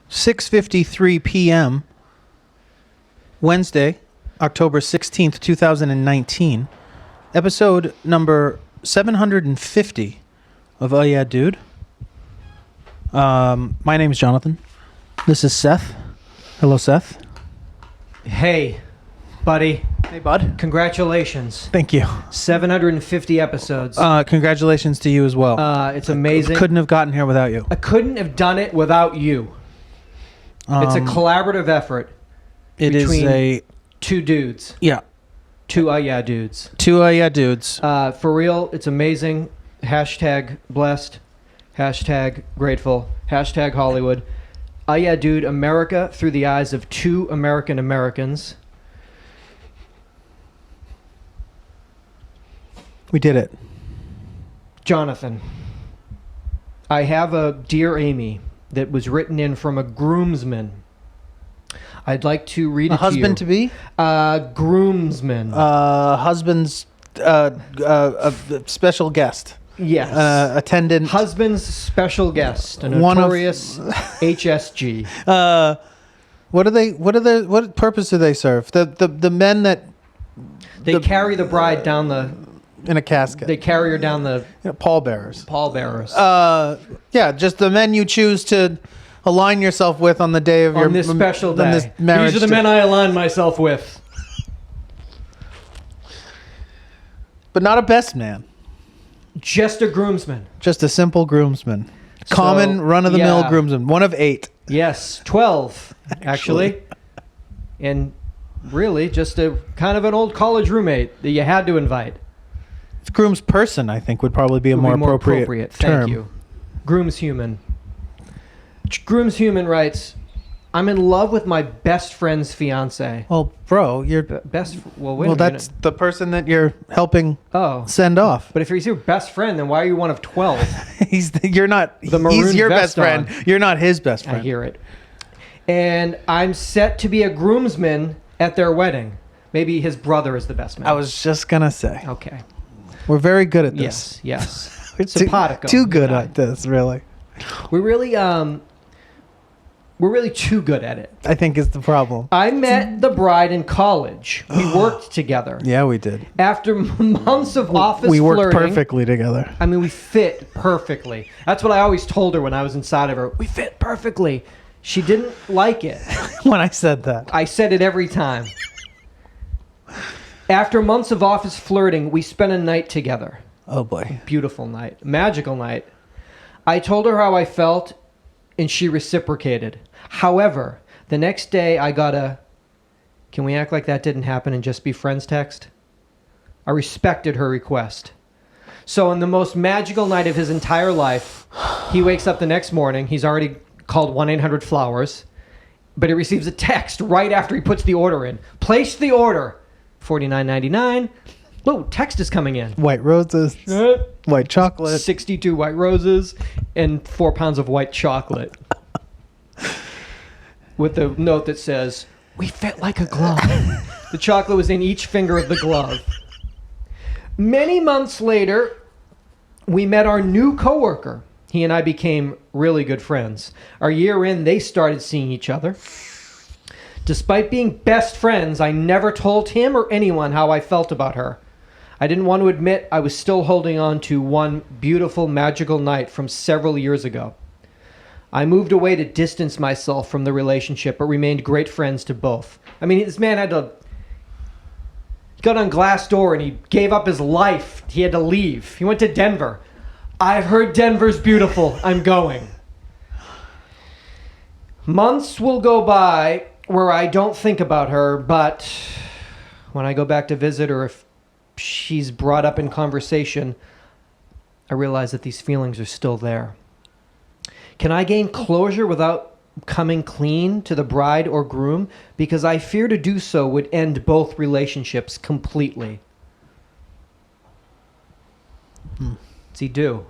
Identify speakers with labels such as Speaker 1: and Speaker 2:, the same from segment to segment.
Speaker 1: 6:53 p.m. Wednesday, October 16th, 2019. Episode number 750 of Oh Yeah Dude. My name is Jonathan. This is Seth. Hello, Seth.
Speaker 2: Hey, buddy.
Speaker 1: Hey, bud.
Speaker 2: Congratulations.
Speaker 1: Thank you.
Speaker 2: 750 episodes.
Speaker 1: Congratulations to you as well.
Speaker 2: It's amazing.
Speaker 1: Couldn't have gotten here without you.
Speaker 2: I couldn't have done it without you. It's a collaborative effort.
Speaker 1: It is a...
Speaker 2: two dudes.
Speaker 1: Yeah.
Speaker 2: Two yeah dudes.
Speaker 1: Two yeah dudes.
Speaker 2: For real, it's amazing. Hashtag blessed. Hashtag grateful. Hashtag Hollywood. Yeah Dude, America through the eyes of two Americans.
Speaker 1: We did it.
Speaker 2: Jonathan, I have a Dear Amy that was written in from a groomsman. I'd like to read it to you. A
Speaker 1: husband-to-be?
Speaker 2: Groomsman.
Speaker 1: Husband's special guest.
Speaker 2: Yes.
Speaker 1: Attendant.
Speaker 2: Husband's special guest. A notorious HSG.
Speaker 1: What purpose do they serve? The men that...
Speaker 2: They carry the bride down the...
Speaker 1: In a casket.
Speaker 2: They carry her down the...
Speaker 1: pallbearers.
Speaker 2: Pallbearers.
Speaker 1: Yeah, just the men you choose to align yourself with on the day of
Speaker 2: on this special day.
Speaker 1: This marriage.
Speaker 2: These are the men I align myself with.
Speaker 1: But not a best man.
Speaker 2: Just a groomsman.
Speaker 1: Just a simple groomsman. Common, run-of-the-mill groomsman. One of 8.
Speaker 2: Yes, 12, actually. And really, just a kind of an old college roommate that you had to invite.
Speaker 1: Groom's person, I think, would probably be a more appropriate term.
Speaker 2: Thank you. Groom's human. Groom's human writes, I'm in love with my best friend's fiance.
Speaker 1: Well, bro, you're... that's the person that you're helping send off.
Speaker 2: But if he's your best friend, then why are you one of 12?
Speaker 1: He's your best friend. You're not his best friend.
Speaker 2: I hear it. And I'm set to be a groomsman at their wedding. Maybe his brother is the best man.
Speaker 1: I was just going to say.
Speaker 2: Okay.
Speaker 1: We're very good at this.
Speaker 2: Yes.
Speaker 1: We're too good at this, really.
Speaker 2: We're really too good at it.
Speaker 1: I think is the problem.
Speaker 2: I met the bride in college. We worked together.
Speaker 1: Yeah, we did.
Speaker 2: After months of office flirting.
Speaker 1: We worked perfectly together.
Speaker 2: I mean, we fit perfectly. That's what I always told her when I was inside of her. We fit perfectly. She didn't like it.
Speaker 1: When I said that.
Speaker 2: I said it every time. After months of office flirting, we spent a night together.
Speaker 1: Oh, boy.
Speaker 2: Beautiful night. Magical night. I told her how I felt, and she reciprocated. However, the next day I got a, can we act like that didn't happen and just be friends text? I respected her request. So on the most magical night of his entire life, he wakes up the next morning. He's already called 1-800-Flowers, but he receives a text right after he puts the order in. Place the order. $49.99. Whoa, text is coming in.
Speaker 1: White roses, white chocolate.
Speaker 2: 62 white roses and 4 pounds of white chocolate. With a note that says, we fit like a glove. The chocolate was in each finger of the glove. Many months later, we met our new coworker. He and I became really good friends. Our year in, they started seeing each other. Despite being best friends, I never told him or anyone how I felt about her. I didn't want to admit I was still holding on to one beautiful, magical night from several years ago. I moved away to distance myself from the relationship, but remained great friends to both. I mean, this man he got on Glassdoor and he gave up his life. He had to leave. He went to Denver. I've heard Denver's beautiful. I'm going. Months will go by where I don't think about her, but when I go back to visit her, if she's brought up in conversation, I realize that these feelings are still there. Can I gain closure without coming clean to the bride or groom? Because I fear to do so would end both relationships completely. What's he do?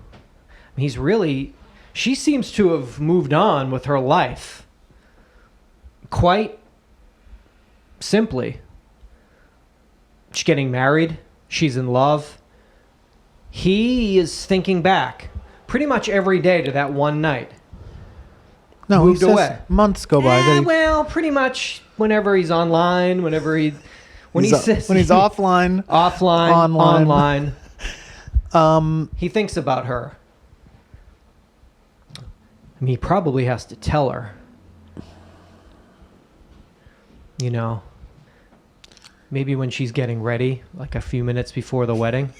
Speaker 2: She seems to have moved on with her life. Quite simply. She's getting married. She's in love. He is thinking back pretty much every day to that one night.
Speaker 1: No,
Speaker 2: moved away.
Speaker 1: Months go by.
Speaker 2: Well, pretty much whenever he's online, when he's
Speaker 1: offline,
Speaker 2: online. He thinks about her. I mean, he probably has to tell her. You know, maybe when she's getting ready, like a few minutes before the wedding.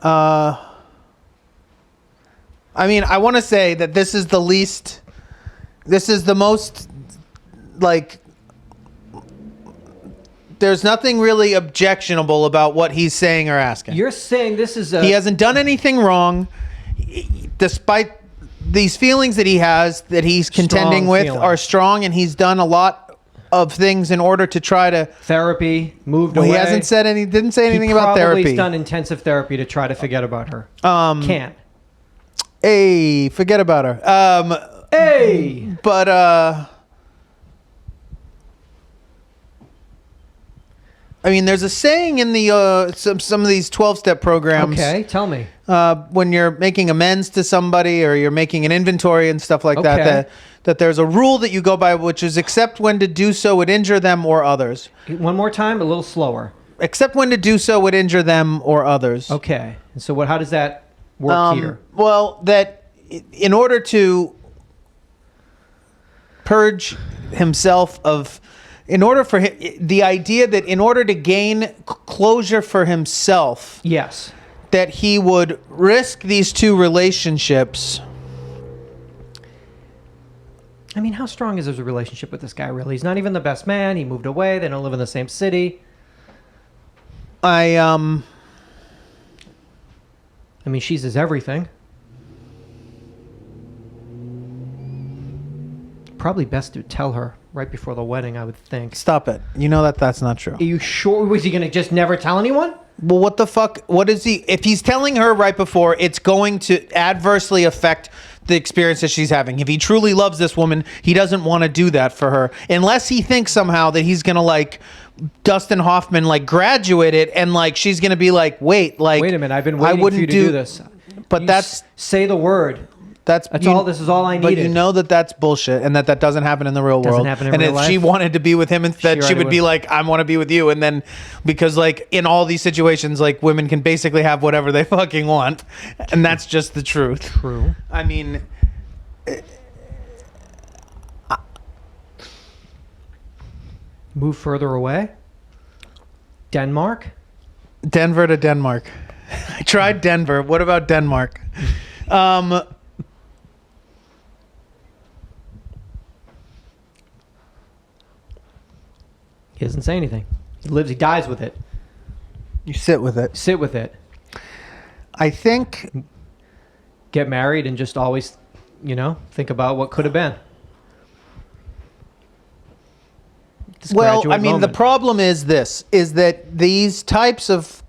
Speaker 1: I mean, I want to say that this is the most, like, there's nothing really objectionable about what he's saying or asking.
Speaker 2: You're saying this is
Speaker 1: he hasn't done anything wrong, despite these feelings that he has, that he's contending with are strong, and he's done a lot of things in order to try to
Speaker 2: therapy, moved away.
Speaker 1: He didn't say anything about therapy.
Speaker 2: He's done intensive therapy to try to forget about her. Can't.
Speaker 1: Hey, forget about her.
Speaker 2: Hey,
Speaker 1: but I mean, there's a saying in the some of these 12-step programs.
Speaker 2: Okay, tell me.
Speaker 1: When you're making amends to somebody or you're making an inventory and stuff like that there's a rule that you go by, which is except when to do so would injure them or others.
Speaker 2: One more time, a little slower.
Speaker 1: Except when to do so would injure them or others.
Speaker 2: Okay. So how does that work here?
Speaker 1: Well, that in order to purge himself of... In order for him, the idea that in order to gain closure for himself...
Speaker 2: Yes.
Speaker 1: That he would risk these two relationships...
Speaker 2: I mean, how strong is his relationship with this guy, really? He's not even the best man. He moved away. They don't live in the same city. I mean, she's his everything. Probably best to tell her right before the wedding, I would think.
Speaker 1: Stop it. You know that's not true.
Speaker 2: Are you sure? Was he going to just never tell anyone?
Speaker 1: Well, what the fuck? What is he... If he's telling her right before, it's going to adversely affect the experience that she's having. If he truly loves this woman, he doesn't want to do that for her. Unless he thinks somehow that he's going to, like, Dustin Hoffman, like, graduate it, and, like, she's going to be like, wait a minute, I've been waiting for you to do this. But
Speaker 2: say the word. That's all. This is all I needed.
Speaker 1: But you know that's bullshit, and that doesn't happen in the real world.
Speaker 2: Doesn't happen in real life.
Speaker 1: And if she wanted to be with him, instead, she would be like, "I want to be with you." And then, because like in all these situations, like women can basically have whatever they fucking want, and that's just the truth.
Speaker 2: True.
Speaker 1: I mean,
Speaker 2: move further away. Denmark.
Speaker 1: Denver to Denmark. I tried Denver. What about Denmark?
Speaker 2: He doesn't say anything. He dies with it.
Speaker 1: You sit with it.
Speaker 2: Sit with it.
Speaker 1: I think...
Speaker 2: Get married and just always, think about what could have been.
Speaker 1: Well, I mean, the problem is that these types of...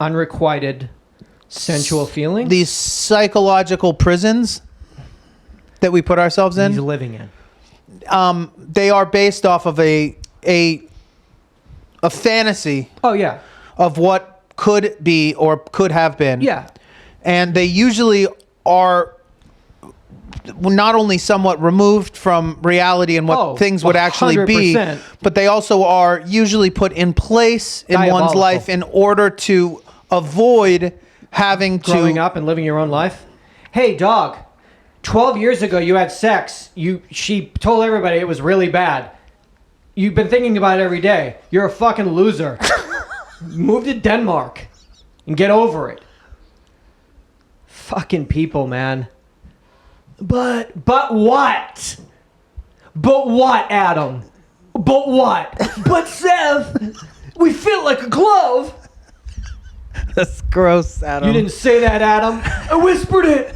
Speaker 2: Unrequited sensual feelings?
Speaker 1: These psychological prisons that we put ourselves in.
Speaker 2: He's living in.
Speaker 1: They are based off of a fantasy.
Speaker 2: Oh yeah.
Speaker 1: Of what could be or could have been.
Speaker 2: Yeah.
Speaker 1: And they usually are not only somewhat removed from reality and what things would actually be, but they also are usually put in place in one's life in order to avoid having
Speaker 2: growing up and living your own life. Hey, dog. 12 years ago, you had sex. She told everybody it was really bad. You've been thinking about it every day. You're a fucking loser. Move to Denmark and get over it. Fucking people, man. But what? But what, Adam? But what? But Seth, we fit like a glove.
Speaker 1: That's gross, Adam.
Speaker 2: You didn't say that, Adam. I whispered it.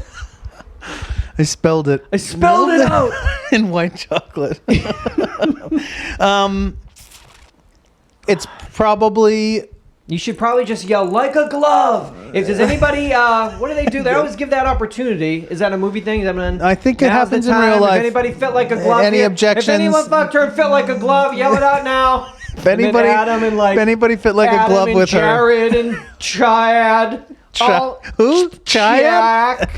Speaker 1: I spelled it.
Speaker 2: I spelled it out.
Speaker 1: In white chocolate. It's probably...
Speaker 2: You should probably just yell, like a glove. If there's anybody... what do they do? They always give that opportunity. Is that a movie thing?
Speaker 1: I think it happens in real life.
Speaker 2: If anybody fit like a glove...
Speaker 1: Any objections?
Speaker 2: If anyone fucked her and fit like a glove, yell it out now.
Speaker 1: If anybody fit like a glove with her.
Speaker 2: Jared and Chad.
Speaker 1: Who? Chad?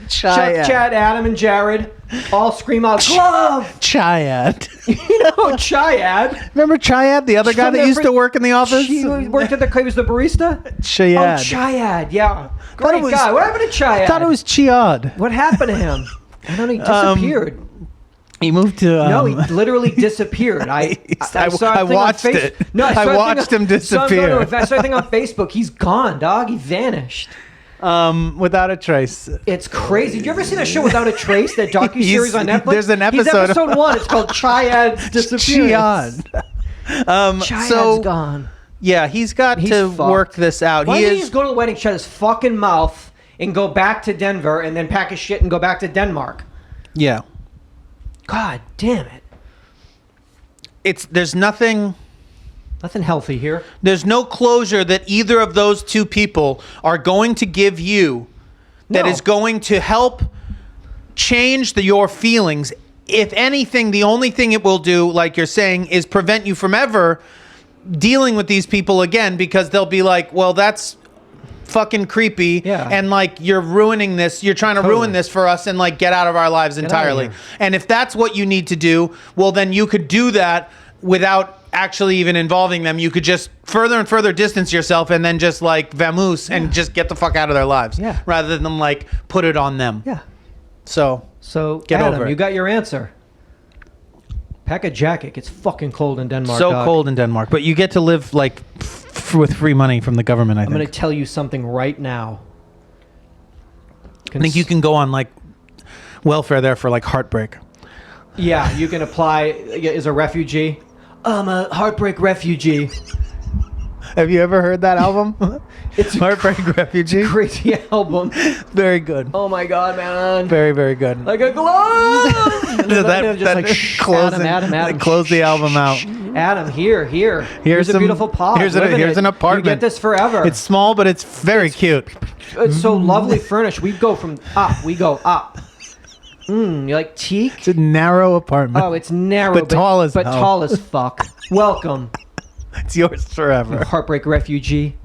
Speaker 2: Chuck, Chad, Adam, and Jared all scream out, glove!
Speaker 1: Chad.
Speaker 2: You know, Chad.
Speaker 1: Remember Chad, the other guy that used to work in the office?
Speaker 2: He worked at he was the barista?
Speaker 1: Chad.
Speaker 2: Oh, Chad, yeah. Great guy. What happened to Chad?
Speaker 1: I thought it was Chiad.
Speaker 2: What happened to him? I don't know, he disappeared.
Speaker 1: He moved to...
Speaker 2: no, he literally disppeared. I
Speaker 1: watched it.
Speaker 2: No,
Speaker 1: I watched him disappear.
Speaker 2: I saw a thing on Facebook. He's gone, dog. He vanished.
Speaker 1: Without a trace.
Speaker 2: It's crazy. Did you ever see that show Without a Trace, that docuseries on Netflix?
Speaker 1: There's an episode.
Speaker 2: He's episode 1. It's called Chiad's Disappearance. Chiad's gone.
Speaker 1: Yeah, he's got to work this out.
Speaker 2: Why did he just go to the wedding, shut his fucking mouth, and go back to Denver, and then pack his shit and go back to Denmark?
Speaker 1: Yeah.
Speaker 2: God damn it.
Speaker 1: There's nothing
Speaker 2: healthy here.
Speaker 1: There's no closure that either of those two people are going to give you that is going to help change your feelings. If anything, the only thing it will do, like you're saying, is prevent you from ever dealing with these people again, because they'll be like, well, that's fucking creepy, and like you're ruining this, you're trying to ruin this for us, and like get out of our lives entirely. And if that's what you need to do, well, then you could do that without actually even involving them. You could just further and further distance yourself, and then just like vamoose and just get the fuck out of their lives, rather than like put it on them. So
Speaker 2: get
Speaker 1: over it.
Speaker 2: You got your answer. Pack a jacket. It's fucking cold in Denmark.
Speaker 1: So cold in Denmark, but you get to live like with free money from the government. I'm
Speaker 2: going to tell you something right now.
Speaker 1: I think you can go on like welfare there for like heartbreak.
Speaker 2: Yeah, you can apply as a refugee. I'm a heartbreak refugee.
Speaker 1: Have you ever heard that album?
Speaker 2: It's
Speaker 1: Heartbreak Refugee.
Speaker 2: Crazy album.
Speaker 1: Very good.
Speaker 2: Oh my god, man.
Speaker 1: Very, very good.
Speaker 2: Like a glove.
Speaker 1: Close the album out.
Speaker 2: Adam, here's a beautiful pod.
Speaker 1: Here's an apartment.
Speaker 2: You get this forever.
Speaker 1: It's small, but it's very cute.
Speaker 2: It's so lovely furnished. We go up. You like teak?
Speaker 1: It's a narrow apartment.
Speaker 2: Oh, it's narrow,
Speaker 1: but tall as
Speaker 2: tall as fuck. Welcome.
Speaker 1: It's yours forever.
Speaker 2: Heartbreak refugee.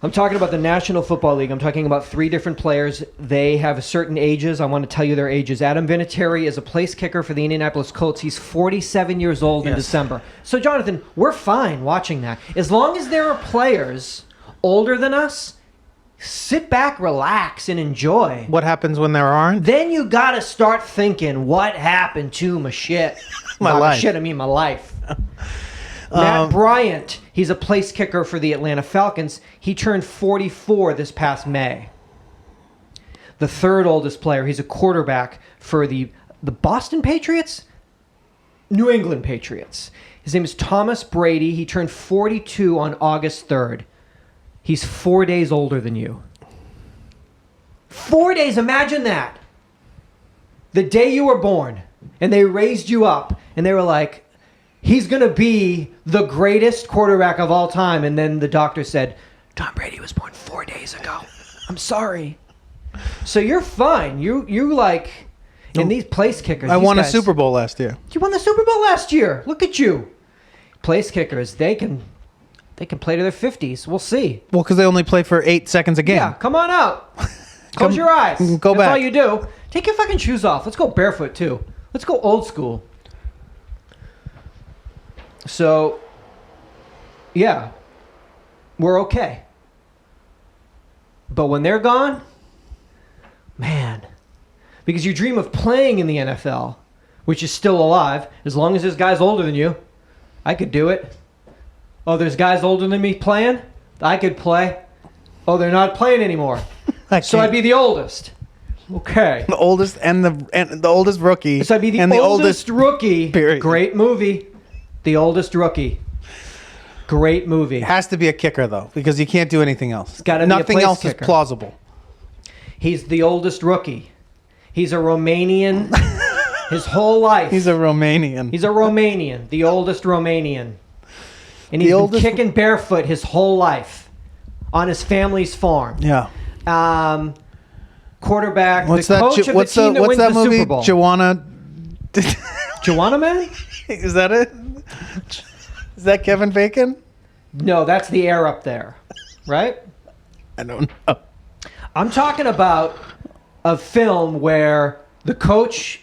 Speaker 2: I'm talking about the National Football League. I'm talking about 3 different players. They have certain ages. I want to tell you their ages. Adam Vinatieri is a place kicker for the Indianapolis Colts. He's 47 years old in December. So, Jonathan, we're fine watching that. As long as there are players older than us, sit back, relax, and enjoy.
Speaker 1: What happens when there aren't?
Speaker 2: Then you got to start thinking, what happened to my shit?
Speaker 1: My life.
Speaker 2: My life. Matt Bryant, he's a place kicker for the Atlanta Falcons. He turned 44 this past May. The 3rd oldest player, he's a quarterback for the Boston Patriots? New England Patriots. His name is Thomas Brady. He turned 42 on August 3rd. He's 4 days older than you. 4 days, imagine that. The day you were born, and they raised you up, and they were like, he's going to be the greatest quarterback of all time. And then the doctor said, Tom Brady was born 4 days ago. I'm sorry. So you're fine. You like, and these place kickers.
Speaker 1: I won a Super Bowl last year.
Speaker 2: You won the Super Bowl last year. Look at you. Place kickers, they can play to their 50s. We'll see.
Speaker 1: Well, because they only play for 8 seconds a game.
Speaker 2: Yeah, come on out. Close your eyes.
Speaker 1: Go back.
Speaker 2: That's all you do. Take your fucking shoes off. Let's go barefoot, too. Let's go old school. So, yeah, we're okay. But when they're gone, man, because you dream of playing in the NFL, which is still alive, as long as there's guys older than you, I could do it. Oh, there's guys older than me playing? I could play. Oh, they're not playing anymore. So I'd be the oldest. Okay.
Speaker 1: The oldest and the oldest rookie.
Speaker 2: So I'd be the oldest rookie. Period. Great movie. The Oldest Rookie. Great movie.
Speaker 1: It has to be a kicker, though, because you can't do anything else.
Speaker 2: It's gotta be
Speaker 1: Nothing
Speaker 2: a place
Speaker 1: else
Speaker 2: kicker.
Speaker 1: is plausible.
Speaker 2: He's the oldest rookie. He's a Romanian his whole life.
Speaker 1: He's a Romanian.
Speaker 2: He's a Romanian. The oldest Romanian. And he's been kicking barefoot his whole life on his family's farm.
Speaker 1: Yeah.
Speaker 2: Quarterback.
Speaker 1: What's
Speaker 2: the
Speaker 1: that?
Speaker 2: coach of the team that
Speaker 1: what's
Speaker 2: wins
Speaker 1: that
Speaker 2: the
Speaker 1: movie?
Speaker 2: Super Bowl.
Speaker 1: Joanna
Speaker 2: Man?
Speaker 1: Is that it? Is that Kevin Bacon?
Speaker 2: No, that's the air up there, right?
Speaker 1: I don't know.
Speaker 2: I'm talking about a film where the coach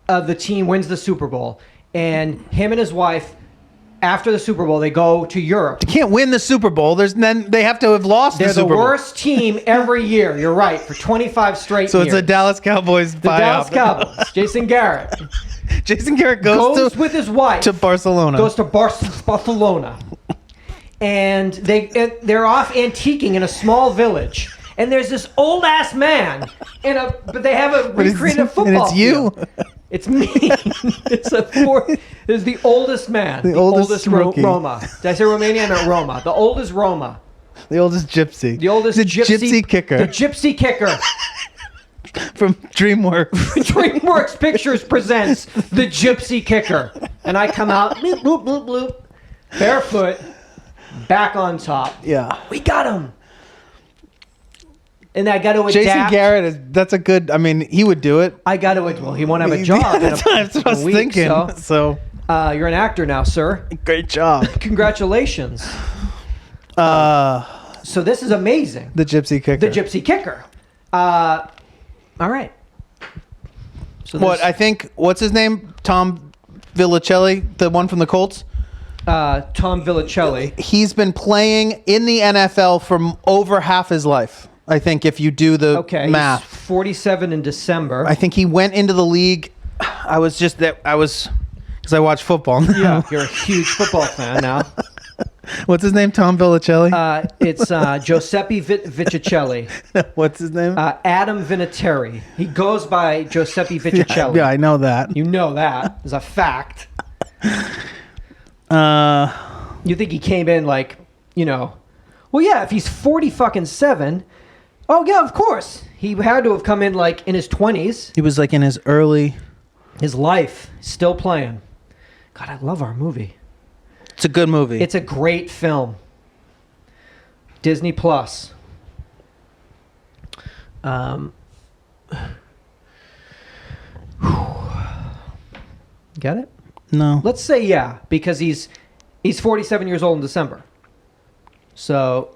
Speaker 2: of the team wins the Super Bowl, and him and his wife, after the Super Bowl, they go to Europe.
Speaker 1: They can't win the Super Bowl. Then they have to have lost
Speaker 2: They're
Speaker 1: the Super
Speaker 2: the
Speaker 1: Bowl.
Speaker 2: worst team every year. You're right, for 25 straight
Speaker 1: So
Speaker 2: years.
Speaker 1: it's a Dallas Cowboys
Speaker 2: The Dallas Cowboys. Jason Garrett
Speaker 1: Jason Garrett goes
Speaker 2: with his wife
Speaker 1: to Barcelona.
Speaker 2: Goes to Barcelona, and they're off antiquing in a small village. And there's this old ass man but they have a recreated football
Speaker 1: and it's you.
Speaker 2: field. It's me. It's the oldest man.
Speaker 1: The oldest rookie.
Speaker 2: Roma. Did I say Romania? I meant Roma. The oldest Roma.
Speaker 1: The oldest gypsy.
Speaker 2: The oldest
Speaker 1: gypsy kicker.
Speaker 2: The gypsy kicker.
Speaker 1: From DreamWorks.
Speaker 2: DreamWorks Pictures presents the gypsy kicker. And I come out, bloop, bloop, bloop, bloop, barefoot, back on top.
Speaker 1: Yeah.
Speaker 2: We got him. And I got to adapt.
Speaker 1: Jason Garrett that's a good. I mean, he would do it.
Speaker 2: I got to. Well, he won't have a job.
Speaker 1: That's what I was thinking. So
Speaker 2: you're an actor now, sir.
Speaker 1: great job.
Speaker 2: Congratulations. So this is amazing.
Speaker 1: The gypsy kicker.
Speaker 2: The gypsy kicker. All right. So
Speaker 1: What I think? What's his name? Tom Villacelli, the one from the Colts.
Speaker 2: Tom Villacelli.
Speaker 1: He's been playing in the NFL for over half his life. I think if you do the math.
Speaker 2: He's 47 in December.
Speaker 1: I think he went into the league. Because I watch football now.
Speaker 2: Yeah, you're a huge football fan now.
Speaker 1: What's his name? Tom Villacelli?
Speaker 2: It's Giuseppe Viticelli.
Speaker 1: What's his name?
Speaker 2: Adam Vinatieri. He goes by Giuseppe Viticelli.
Speaker 1: Yeah, I know that.
Speaker 2: You know that is a fact. You think he came in like, well, yeah, if he's 47, oh yeah, of course. He had to have come in like in his 20s.
Speaker 1: He was like in his
Speaker 2: life, still playing. God, I love our movie.
Speaker 1: It's a good movie.
Speaker 2: It's a great film. Disney Plus. Got it?
Speaker 1: No.
Speaker 2: Let's say yeah, because he's 47 years old in December. So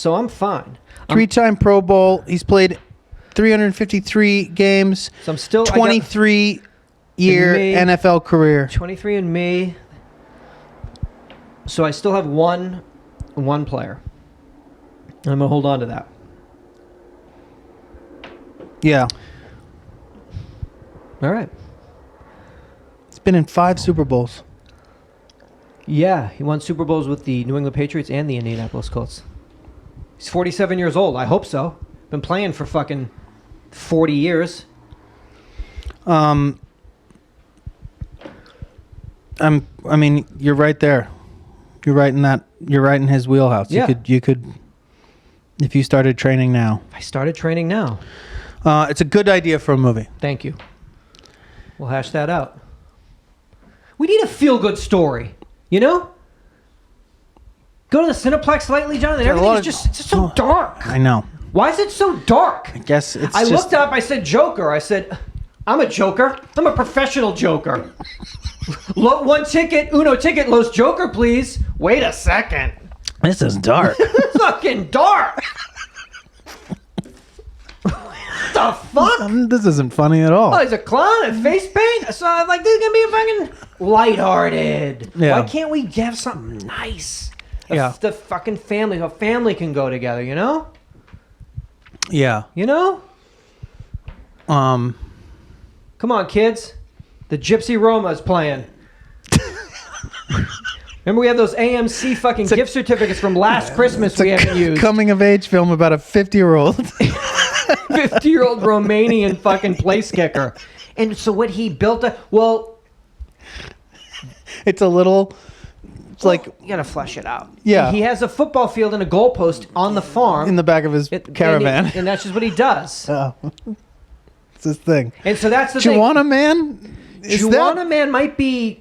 Speaker 2: I'm fine.
Speaker 1: Three-time Pro Bowl. He's played 353 games.
Speaker 2: So I'm still
Speaker 1: 23-year NFL career.
Speaker 2: 23 and me. So I still have one player. I'm gonna hold on to that.
Speaker 1: Yeah.
Speaker 2: All right.
Speaker 1: He's been in 5 Super Bowls.
Speaker 2: Yeah, he won Super Bowls with the New England Patriots and the Indianapolis Colts. He's 47 years old. I hope so. Been playing for fucking 40 years.
Speaker 1: I mean, you're right there. You're right in that. You're right in his wheelhouse.
Speaker 2: Yeah.
Speaker 1: You could, if you started training now.
Speaker 2: I started training now.
Speaker 1: It's a good idea for a movie.
Speaker 2: Thank you. We'll hash that out. We need a feel-good story. Go to the Cineplex lately, Jonathan. Everything's just so dark.
Speaker 1: I know.
Speaker 2: Why is it so dark?
Speaker 1: I guess it's
Speaker 2: I looked up, I said Joker. I said, I'm a Joker. I'm a professional Joker. One ticket, Uno ticket, Los Joker, please. Wait a second.
Speaker 1: This is dark.
Speaker 2: It's fucking dark. What the fuck?
Speaker 1: This isn't funny at all.
Speaker 2: Oh, he's a clown and face paint? So I'm like, this is going to be a fucking lighthearted.
Speaker 1: Yeah.
Speaker 2: Why can't we have something nice?
Speaker 1: Yeah.
Speaker 2: The fucking family, a family can go together,
Speaker 1: Yeah.
Speaker 2: Come on, kids. The Gypsy Roma is playing. Remember we had those AMC fucking gift certificates from last Christmas we haven't used.
Speaker 1: Coming of age film about a 50-year-old.
Speaker 2: 50-year-old Romanian fucking place kicker. And so what he built
Speaker 1: It's a little... It's like...
Speaker 2: You gotta flesh it out.
Speaker 1: Yeah.
Speaker 2: He has a football field and a goalpost on the farm.
Speaker 1: In the back of his caravan.
Speaker 2: And that's just what he does.
Speaker 1: Oh. It's his thing.
Speaker 2: And so that's the thing.
Speaker 1: Juana Man?
Speaker 2: Juana Man might be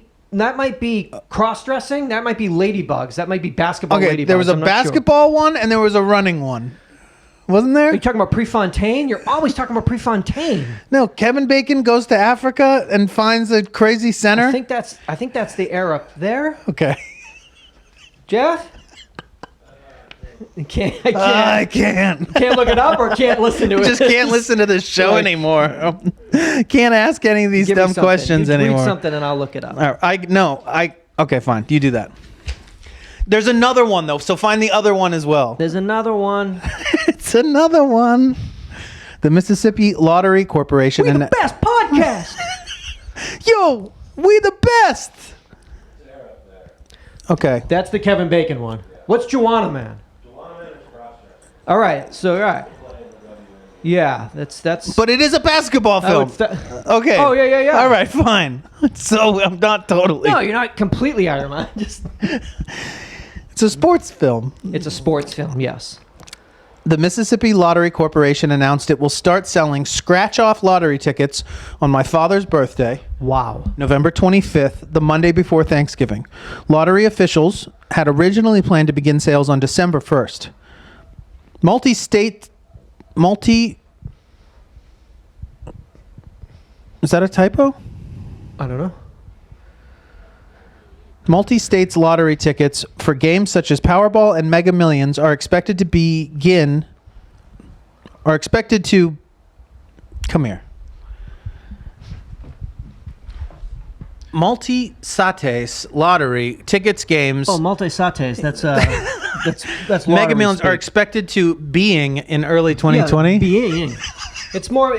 Speaker 2: cross-dressing. That might be ladybugs. That might be basketball ladybugs.
Speaker 1: There was a
Speaker 2: I'm not
Speaker 1: basketball one and there was a running one. Wasn't there?
Speaker 2: Are you talking about Prefontaine? You're always talking about Prefontaine.
Speaker 1: No, Kevin Bacon goes to Africa and finds a crazy center.
Speaker 2: I think that's the era there.
Speaker 1: Okay.
Speaker 2: Jeff?
Speaker 1: I can't.
Speaker 2: Can't look it up or can't listen to it.
Speaker 1: Just can't listen to this show
Speaker 2: Like-
Speaker 1: anymore. Can't ask any of these
Speaker 2: Give me
Speaker 1: dumb
Speaker 2: something.
Speaker 1: questions
Speaker 2: You
Speaker 1: anymore.
Speaker 2: Read something and I'll look it up.
Speaker 1: All right, okay, fine. You do that. There's another one though, so find the other one as well.
Speaker 2: There's another one.
Speaker 1: It's another one. The Mississippi Lottery Corporation.
Speaker 2: We're the best podcast.
Speaker 1: Yo, we the best. Okay.
Speaker 2: That's the Kevin Bacon one. What's Juana Man? All right, yeah, that's.
Speaker 1: But it is a basketball film. Okay.
Speaker 2: Oh, yeah.
Speaker 1: All right, fine. So I'm not totally.
Speaker 2: No, you're not completely out of your mind.
Speaker 1: It's a sports film.
Speaker 2: It's a sports film, yes.
Speaker 1: The Mississippi Lottery Corporation announced it will start selling scratch-off lottery tickets on my father's birthday,
Speaker 2: Wow.
Speaker 1: November 25th, the Monday before Thanksgiving. Lottery officials had originally planned to begin sales on December 1st. Is that a typo?
Speaker 2: I don't know.
Speaker 1: Multi-states lottery tickets for games such as Powerball and Mega Millions are expected to come here. Multi-states lottery tickets games.
Speaker 2: Oh, multi-sates. That's
Speaker 1: Mega
Speaker 2: lottery
Speaker 1: Millions are
Speaker 2: speak.
Speaker 1: expected to being in early 2020.
Speaker 2: Yeah, being. It's more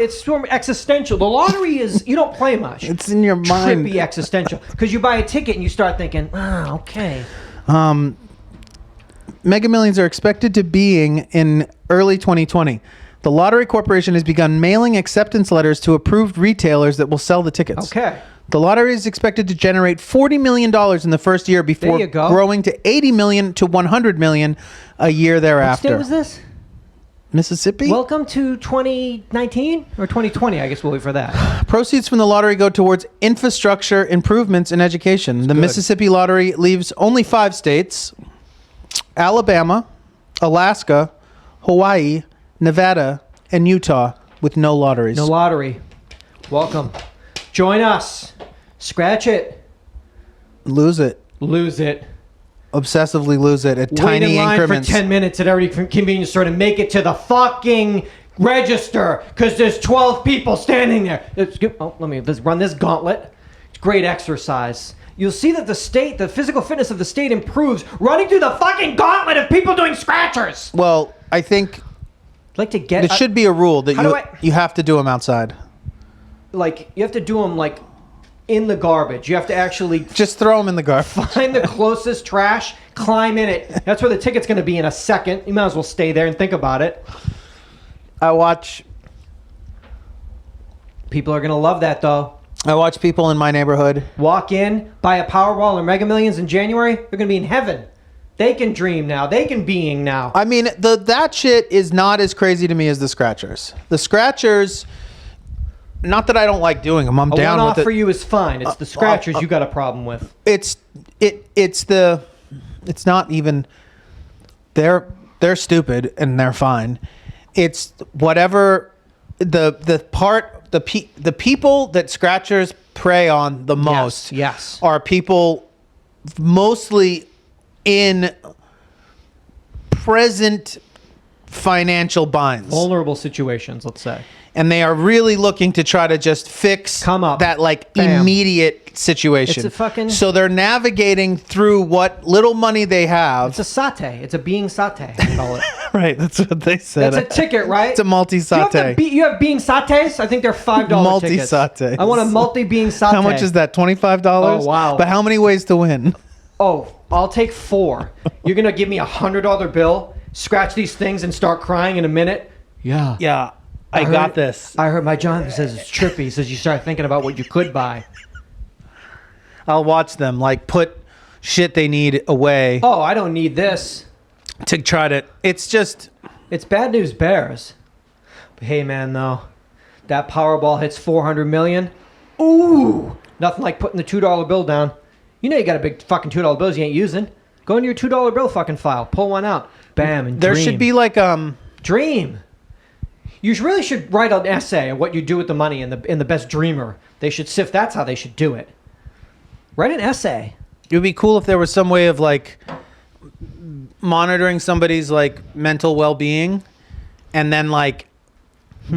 Speaker 2: existential. The lottery is, you don't play much.
Speaker 1: It's in your mind.
Speaker 2: Trippy existential. Because you buy a ticket and you start thinking, okay.
Speaker 1: Mega Millions are expected to being in early 2020. The Lottery Corporation has begun mailing acceptance letters to approved retailers that will sell the tickets.
Speaker 2: Okay.
Speaker 1: The lottery is expected to generate $40 million in the first year before
Speaker 2: There you go.
Speaker 1: growing to $80 million to $100 million a year
Speaker 2: What
Speaker 1: thereafter.
Speaker 2: state was this?
Speaker 1: Mississippi?
Speaker 2: Welcome to 2019 or 2020, I guess we'll wait for that.
Speaker 1: Proceeds from the lottery go towards infrastructure improvements in education. The
Speaker 2: good.
Speaker 1: Mississippi lottery leaves only 5 states: Alabama, Alaska, Hawaii, Nevada, and Utah with no lotteries.
Speaker 2: No lottery. Welcome. Join us. Scratch it.
Speaker 1: Lose it.
Speaker 2: Lose it.
Speaker 1: Obsessively lose it at
Speaker 2: Wait
Speaker 1: tiny
Speaker 2: in line
Speaker 1: increments.
Speaker 2: for 10 minutes at every convenience store to make it to the fucking register because there's 12 people standing there. Let's run this gauntlet. It's great exercise. You'll see that the physical fitness of the state improves running through the fucking gauntlet of people doing scratchers.
Speaker 1: Well, I think
Speaker 2: I'd like to get
Speaker 1: it should be a rule that
Speaker 2: How do I-
Speaker 1: you have to do them outside.
Speaker 2: like you have to do them like in the garbage. You have to actually
Speaker 1: Just throw them in the garbage.
Speaker 2: find the closest trash, climb in it. That's where the ticket's going to be in a second. You might as well stay there and think about it.
Speaker 1: I watch
Speaker 2: People are going to love that, though.
Speaker 1: people in my neighborhood.
Speaker 2: Walk in, buy a Powerball or Mega Millions in January, they're going to be in heaven. They can dream now. They can being now.
Speaker 1: I mean, that shit is not as crazy to me as the scratchers. The scratchers, not that I don't like doing them. I'm
Speaker 2: A
Speaker 1: down
Speaker 2: one-off
Speaker 1: with it.
Speaker 2: for you is fine. It's the scratchers you got a problem with.
Speaker 1: It's not even. They're stupid and they're fine. It's whatever the people that scratchers prey on the most.
Speaker 2: Yes.
Speaker 1: Are people mostly in present financial binds.
Speaker 2: Vulnerable situations, let's say.
Speaker 1: And they are really looking to try to just fix
Speaker 2: Come up.
Speaker 1: that like
Speaker 2: Bam.
Speaker 1: immediate situation.
Speaker 2: It's a fucking-
Speaker 1: So they're navigating through what little money they have.
Speaker 2: It's a satay. It's a being satay, I call it.
Speaker 1: Right, that's what they said.
Speaker 2: That's a ticket, right?
Speaker 1: It's a multi-satay.
Speaker 2: You have being satés? I think they're $5 tickets.
Speaker 1: Multi-satés.
Speaker 2: I want a multi-being satay.
Speaker 1: How much is that? $25?
Speaker 2: Oh, wow.
Speaker 1: But how many ways to win?
Speaker 2: Oh, I'll take 4. You're going to give me $100 bill, scratch these things, and start crying in a minute? Yeah.
Speaker 1: Yeah, I
Speaker 2: heard-
Speaker 1: got this.
Speaker 2: I heard my John says it's trippy. He says you start thinking about what you could buy.
Speaker 1: I'll watch them like put shit they need away
Speaker 2: Oh, I don't need this.
Speaker 1: to try to. It's just.
Speaker 2: It's bad news bears. But hey, man, though, that Powerball hits 400 million. Ooh, nothing like putting the $2 bill down. You know you got a big fucking $2 bills you ain't using. Go into your $2 bill fucking file, pull one out, bam, and
Speaker 1: There
Speaker 2: dream.
Speaker 1: should be like
Speaker 2: Dream. You really should write an essay on what you do with the money in the best dreamer. They should sift. That's how they should do it. Write an essay.
Speaker 1: It would be cool if there was some way of like monitoring somebody's like mental well-being, and then like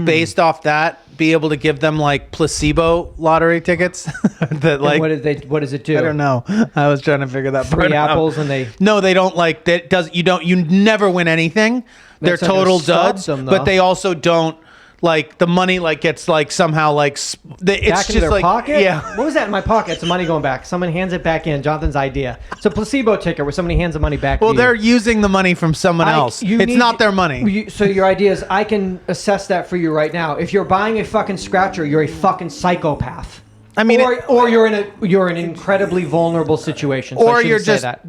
Speaker 1: based off that, be able to give them like placebo lottery tickets. That like
Speaker 2: what does it do?
Speaker 1: I don't know. I was trying to figure that part
Speaker 2: Free
Speaker 1: out.
Speaker 2: apples and they.
Speaker 1: No, they don't like that. You never win anything. They're
Speaker 2: That's not gonna
Speaker 1: total
Speaker 2: stop
Speaker 1: duds,
Speaker 2: them, though.
Speaker 1: but they also don't like the money. Like gets like somehow like it's
Speaker 2: Back
Speaker 1: just
Speaker 2: into their
Speaker 1: like
Speaker 2: pocket?
Speaker 1: yeah.
Speaker 2: What was that in my pocket? It's the money going back. Someone hands it back in. Jonathan's idea. It's a placebo ticket where somebody hands the money back
Speaker 1: Well,
Speaker 2: to you.
Speaker 1: they're using the money from someone else. It's not their money.
Speaker 2: So your idea is I can assess that for you right now. If you're buying a fucking scratcher, you're a fucking psychopath.
Speaker 1: I mean,
Speaker 2: or you're in an incredibly vulnerable situation. So I
Speaker 1: or
Speaker 2: shouldn't
Speaker 1: you're
Speaker 2: say
Speaker 1: just
Speaker 2: that.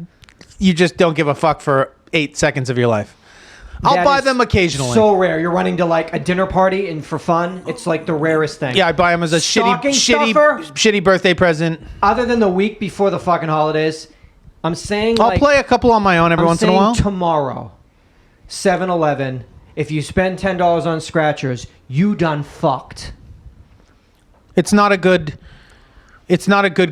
Speaker 1: you just don't give a fuck for 8 seconds of your life. I'll
Speaker 2: That
Speaker 1: buy
Speaker 2: is
Speaker 1: them occasionally.
Speaker 2: So rare. You're running to like a dinner party and for fun, it's like the rarest thing.
Speaker 1: Yeah, I buy them as a
Speaker 2: Stocking stuffer?
Speaker 1: shitty birthday present.
Speaker 2: Other than the week before the fucking holidays, I'm saying
Speaker 1: I'll
Speaker 2: like,
Speaker 1: play a couple on my own every
Speaker 2: I'm
Speaker 1: once in a
Speaker 2: saying
Speaker 1: while.
Speaker 2: tomorrow, 7-Eleven, if you spend $10 on scratchers, you done fucked.
Speaker 1: It's not a good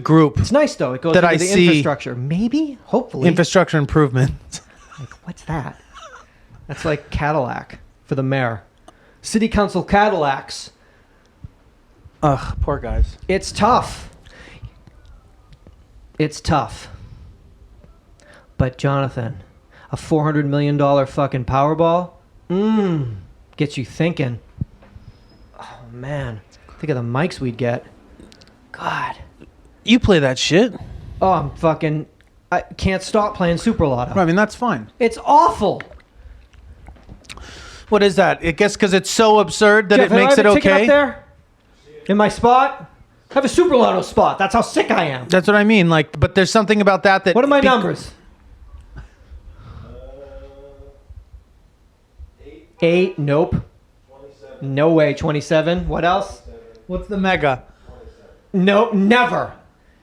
Speaker 1: group.
Speaker 2: It's nice though. It goes
Speaker 1: That
Speaker 2: into
Speaker 1: I
Speaker 2: the
Speaker 1: see-
Speaker 2: infrastructure. Maybe, hopefully.
Speaker 1: Infrastructure improvement.
Speaker 2: Like, what's that? That's like Cadillac for the mayor. City council Cadillacs.
Speaker 1: Ugh, poor guys.
Speaker 2: It's tough. It's tough. But Jonathan, a $400 million fucking Powerball, gets you thinking. Oh man, think of the mics we'd get. God.
Speaker 1: You play that shit.
Speaker 2: Oh, I can't stop playing Super Lotto.
Speaker 1: I mean, that's fine.
Speaker 2: It's awful.
Speaker 1: What is that? I guess because it's so absurd that
Speaker 2: Jeff,
Speaker 1: it makes
Speaker 2: have
Speaker 1: it
Speaker 2: I have a ticket
Speaker 1: okay.
Speaker 2: up there? In my spot? I have a Super Lotto spot. That's how sick I am.
Speaker 1: That's what I mean. Like, but there's something about that.
Speaker 2: What are my numbers? 8. Nope. 27. No way. 27. What else?
Speaker 1: What's the mega?
Speaker 2: Nope. Never.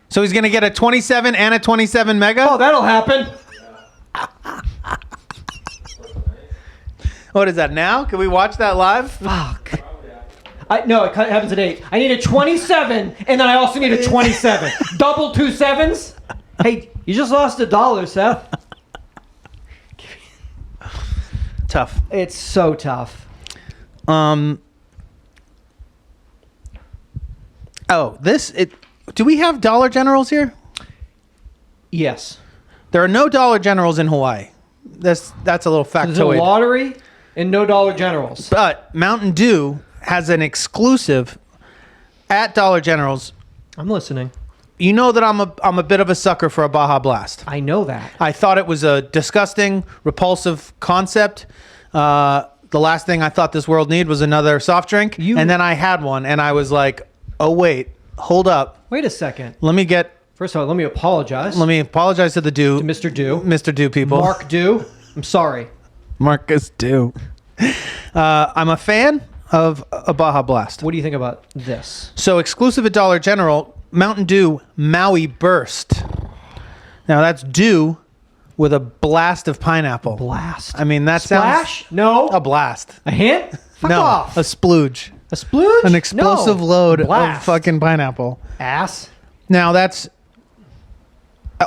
Speaker 1: So he's gonna get a 27 and a 27 mega.
Speaker 2: Oh, that'll happen.
Speaker 1: What is that now? Can we watch that live?
Speaker 2: Fuck. No, it happens at 8. I need a 27, and then I also need a 27. Double 2 sevens? Hey, you just lost $1, Seth.
Speaker 1: Tough.
Speaker 2: It's so tough.
Speaker 1: Do we have Dollar Generals here?
Speaker 2: Yes.
Speaker 1: There are no Dollar Generals in Hawaii. That's a little
Speaker 2: There's a
Speaker 1: factoid.
Speaker 2: lottery and no Dollar Generals.
Speaker 1: But Mountain Dew has an exclusive at Dollar Generals.
Speaker 2: I'm listening.
Speaker 1: You know that I'm a bit of a sucker for a Baja Blast.
Speaker 2: I know that.
Speaker 1: I thought it was a disgusting, repulsive concept. The last thing I thought this world needed was another soft drink. And then I had one, and I was like, oh, wait, hold up.
Speaker 2: Wait a second.
Speaker 1: First
Speaker 2: of all, let me apologize.
Speaker 1: Let me apologize to the Dew.
Speaker 2: To Mr. Dew.
Speaker 1: Mr. Dew people.
Speaker 2: Mark Dew. I'm sorry.
Speaker 1: Marcus Dew. I'm a fan of a Baja Blast.
Speaker 2: What do you think about this?
Speaker 1: So exclusive at Dollar General, Mountain Dew Maui Burst. Now that's Dew with a blast of pineapple.
Speaker 2: Blast.
Speaker 1: I mean, that
Speaker 2: Splash?
Speaker 1: sounds...
Speaker 2: No.
Speaker 1: A blast.
Speaker 2: A hint? Fuck
Speaker 1: No,
Speaker 2: off.
Speaker 1: a splooge.
Speaker 2: A splooge?
Speaker 1: An explosive
Speaker 2: No.
Speaker 1: load
Speaker 2: Blast.
Speaker 1: of fucking pineapple.
Speaker 2: Ass.
Speaker 1: Now that's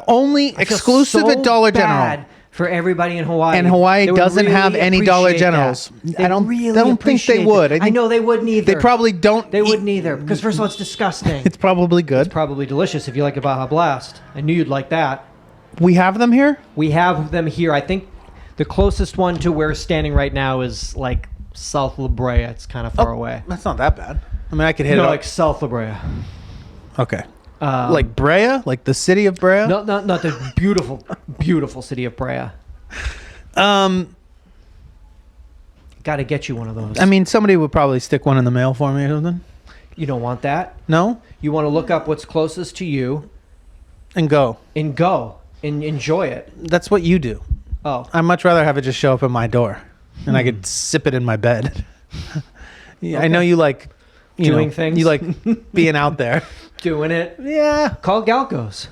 Speaker 1: only
Speaker 2: I feel
Speaker 1: exclusive
Speaker 2: so
Speaker 1: at Dollar
Speaker 2: bad
Speaker 1: General.
Speaker 2: for everybody in Hawaii.
Speaker 1: And Hawaii
Speaker 2: They would
Speaker 1: doesn't have
Speaker 2: really
Speaker 1: any Dollar
Speaker 2: appreciate
Speaker 1: Generals.
Speaker 2: that.
Speaker 1: I don't think they
Speaker 2: appreciate
Speaker 1: would.
Speaker 2: that. I know they wouldn't either.
Speaker 1: They probably don't.
Speaker 2: They wouldn't either. Because first of all, it's disgusting.
Speaker 1: It's probably good.
Speaker 2: It's probably delicious if you like a Baja Blast. I knew you'd like that.
Speaker 1: We have them here?
Speaker 2: We have them here. I think the closest one to where we're standing right now is like South La Brea. It's kind of far away.
Speaker 1: That's not that bad. I mean, I could hit
Speaker 2: No,
Speaker 1: it.
Speaker 2: like South La Brea.
Speaker 1: Okay. Like Brea? Like the city of Brea?
Speaker 2: No, not the beautiful, beautiful city of Brea. Got to get you one of those.
Speaker 1: I mean, somebody would probably stick one in the mail for me or something.
Speaker 2: You don't want that?
Speaker 1: No?
Speaker 2: You want to look up what's closest to you
Speaker 1: And go.
Speaker 2: and go and enjoy it.
Speaker 1: That's what you do.
Speaker 2: Oh.
Speaker 1: I'd much rather have it just show up at my door and I could sip it in my bed. Yeah,
Speaker 2: Okay.
Speaker 1: I know you like
Speaker 2: Doing things.
Speaker 1: You like being out there.
Speaker 2: Doing it.
Speaker 1: Yeah.
Speaker 2: Call Galcos.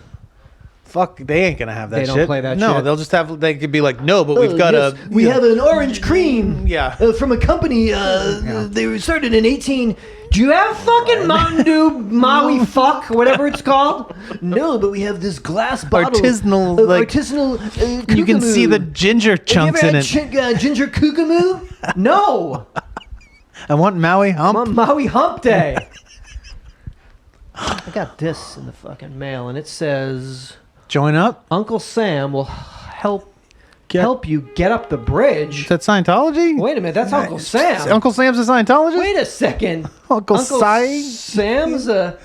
Speaker 1: Fuck, they ain't gonna have that
Speaker 2: They
Speaker 1: shit.
Speaker 2: don't play that
Speaker 1: no,
Speaker 2: shit.
Speaker 1: they'll just have. They could be like, no, but we've got a.
Speaker 2: We have an orange cream.
Speaker 1: Yeah.
Speaker 2: From a company. They were started in 18 Do you have fucking Mountain Dew Maui Fuck, whatever it's called? No, but we have this glass bottle.
Speaker 1: Artisanal,
Speaker 2: of
Speaker 1: like,
Speaker 2: artisanal
Speaker 1: you can
Speaker 2: Kokomo.
Speaker 1: see the ginger chunks in
Speaker 2: Have you
Speaker 1: it.
Speaker 2: ever had ginger Kokomo? No.
Speaker 1: I want Maui hump.
Speaker 2: On Maui Hump Day. I got this in the fucking mail, and it says,
Speaker 1: Join up.
Speaker 2: Uncle Sam will help you get up the bridge.
Speaker 1: Is that Scientology?
Speaker 2: Wait a minute, that's Uncle Sam.
Speaker 1: Uncle Sam's a Scientologist?
Speaker 2: Wait a second.
Speaker 1: Uncle
Speaker 2: Sam's a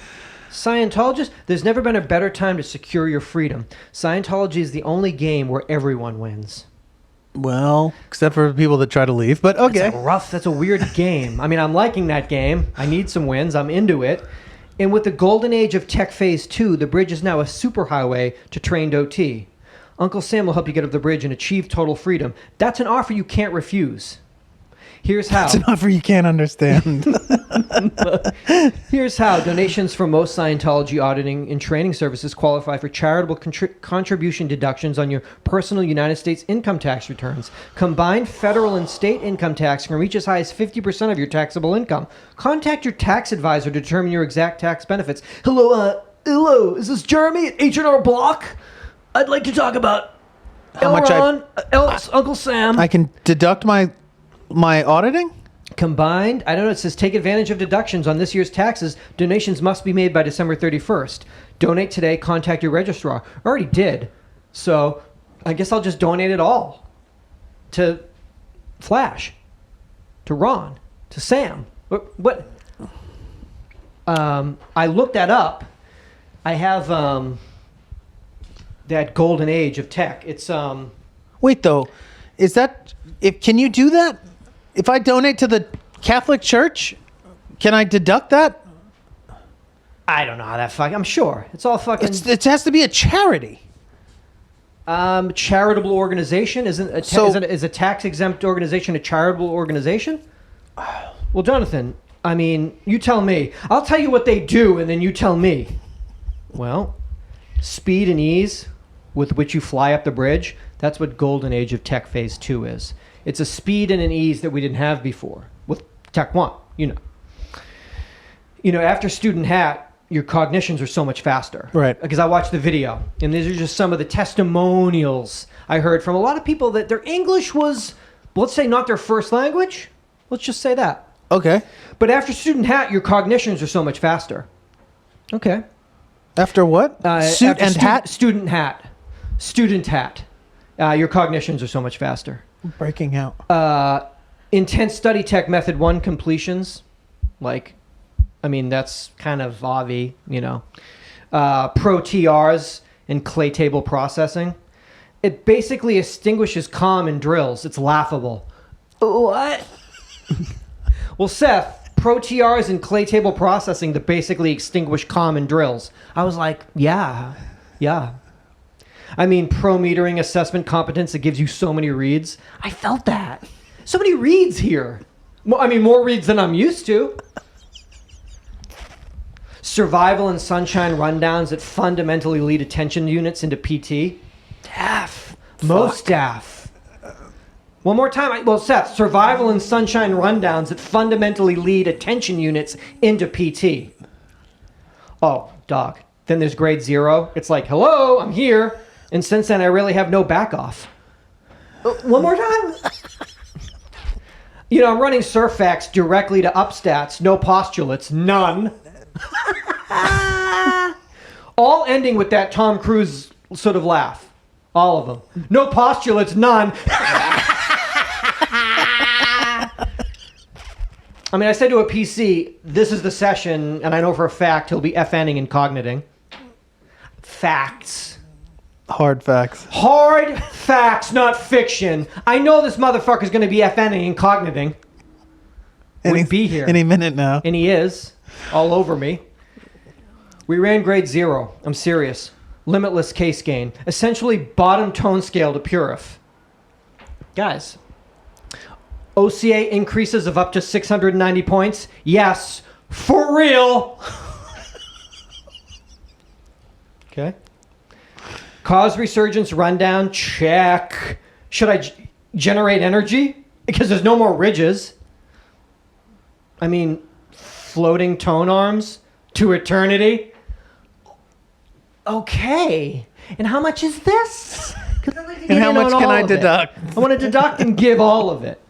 Speaker 2: Scientologist? There's never been a better time to secure your freedom. Scientology is the only game where everyone wins.
Speaker 1: Well, except for people that try to leave, but okay.
Speaker 2: That's a weird game. I mean, I'm liking that game. I need some wins. I'm into it. And with the golden age of Tech Phase 2, the bridge is now a superhighway to trained OT. Uncle Sam will help you get up the bridge and achieve total freedom. That's an offer you can't refuse. Here's how.
Speaker 1: That's an offer you can't understand.
Speaker 2: Here's how. Donations from most Scientology auditing and training services qualify for charitable contribution deductions on your personal United States income tax returns. Combined federal and state income tax can reach as high as 50% of your taxable income. Contact your tax advisor to determine your exact tax benefits. Hello, is this Jeremy at H&R Block? I'd like to talk about
Speaker 1: How much
Speaker 2: Uncle Sam.
Speaker 1: I can deduct my auditing?
Speaker 2: Combined, I don't know, it says take advantage of deductions on this year's taxes. Donations must be made by December 31st. Donate today, contact your registrar. I already did. So I guess I'll just donate it all to Flash, to Ron, to Sam. What? I looked that up. I have that golden age of tech. It's
Speaker 1: Wait though, can you do that? If I donate to the Catholic Church, can I deduct that?
Speaker 2: I don't know how that fucking. I'm sure it's all fucking.
Speaker 1: It has to be a charity.
Speaker 2: Charitable organization is a tax exempt organization a charitable organization? Well, Jonathan, I mean, you tell me. I'll tell you what they do, and then you tell me. Well, speed and ease with which you fly up the bridge. That's what Golden Age of Tech Phase 2 is. It's a speed and an ease that we didn't have before with Tech 1, after Student Hat, your cognitions are so much faster.
Speaker 1: Right.
Speaker 2: Because I watched the video, and these are just some of the testimonials I heard from a lot of people that their English was, let's say, not their first language. Let's just say that.
Speaker 1: Okay.
Speaker 2: But after Student Hat, your cognitions are so much faster. Okay.
Speaker 1: After what? Suit and hat?
Speaker 2: Student Hat. Student Hat. Your cognitions are so much faster.
Speaker 1: Breaking out.
Speaker 2: Intense study tech method 1 completions. That's kind of obvi, Pro TRs and clay table processing. It basically extinguishes comm in drills. It's laughable. What? Well, Seth, Pro TRs and clay table processing that basically extinguish comm in drills. I was like, yeah. I mean, pro metering assessment competence that gives you so many reads. I felt that. So many reads here. More reads than I'm used to. Survival and sunshine rundowns that fundamentally lead attention units into PT. Staff. Most staff. One more time. Seth, survival and sunshine rundowns that fundamentally lead attention units into PT. Oh, dog. Then there's grade 0. It's like, hello, I'm here. And since then, I really have no back off. One more time. I'm running Surfax directly to upstats. No postulates. None. All ending with that Tom Cruise sort of laugh. All of them. No postulates. None. I said to a PC, this is the session, and I know for a fact he'll be FNing and cogniting. Facts.
Speaker 1: Hard facts.
Speaker 2: Hard facts, not fiction. I know this motherfucker's going to be FNing and cogniting. Would be here.
Speaker 1: Any minute now.
Speaker 2: And he is. All over me. We ran grade 0. I'm serious. Limitless case gain. Essentially bottom tone scale to Purif. Guys. OCA increases of up to 690 points. Yes. For real. Okay. Cause resurgence rundown, check. Should I generate energy? Because there's no more ridges. floating tone arms to eternity. Okay. And how much is this?
Speaker 1: And how much can I deduct?
Speaker 2: I want to deduct and give all of it.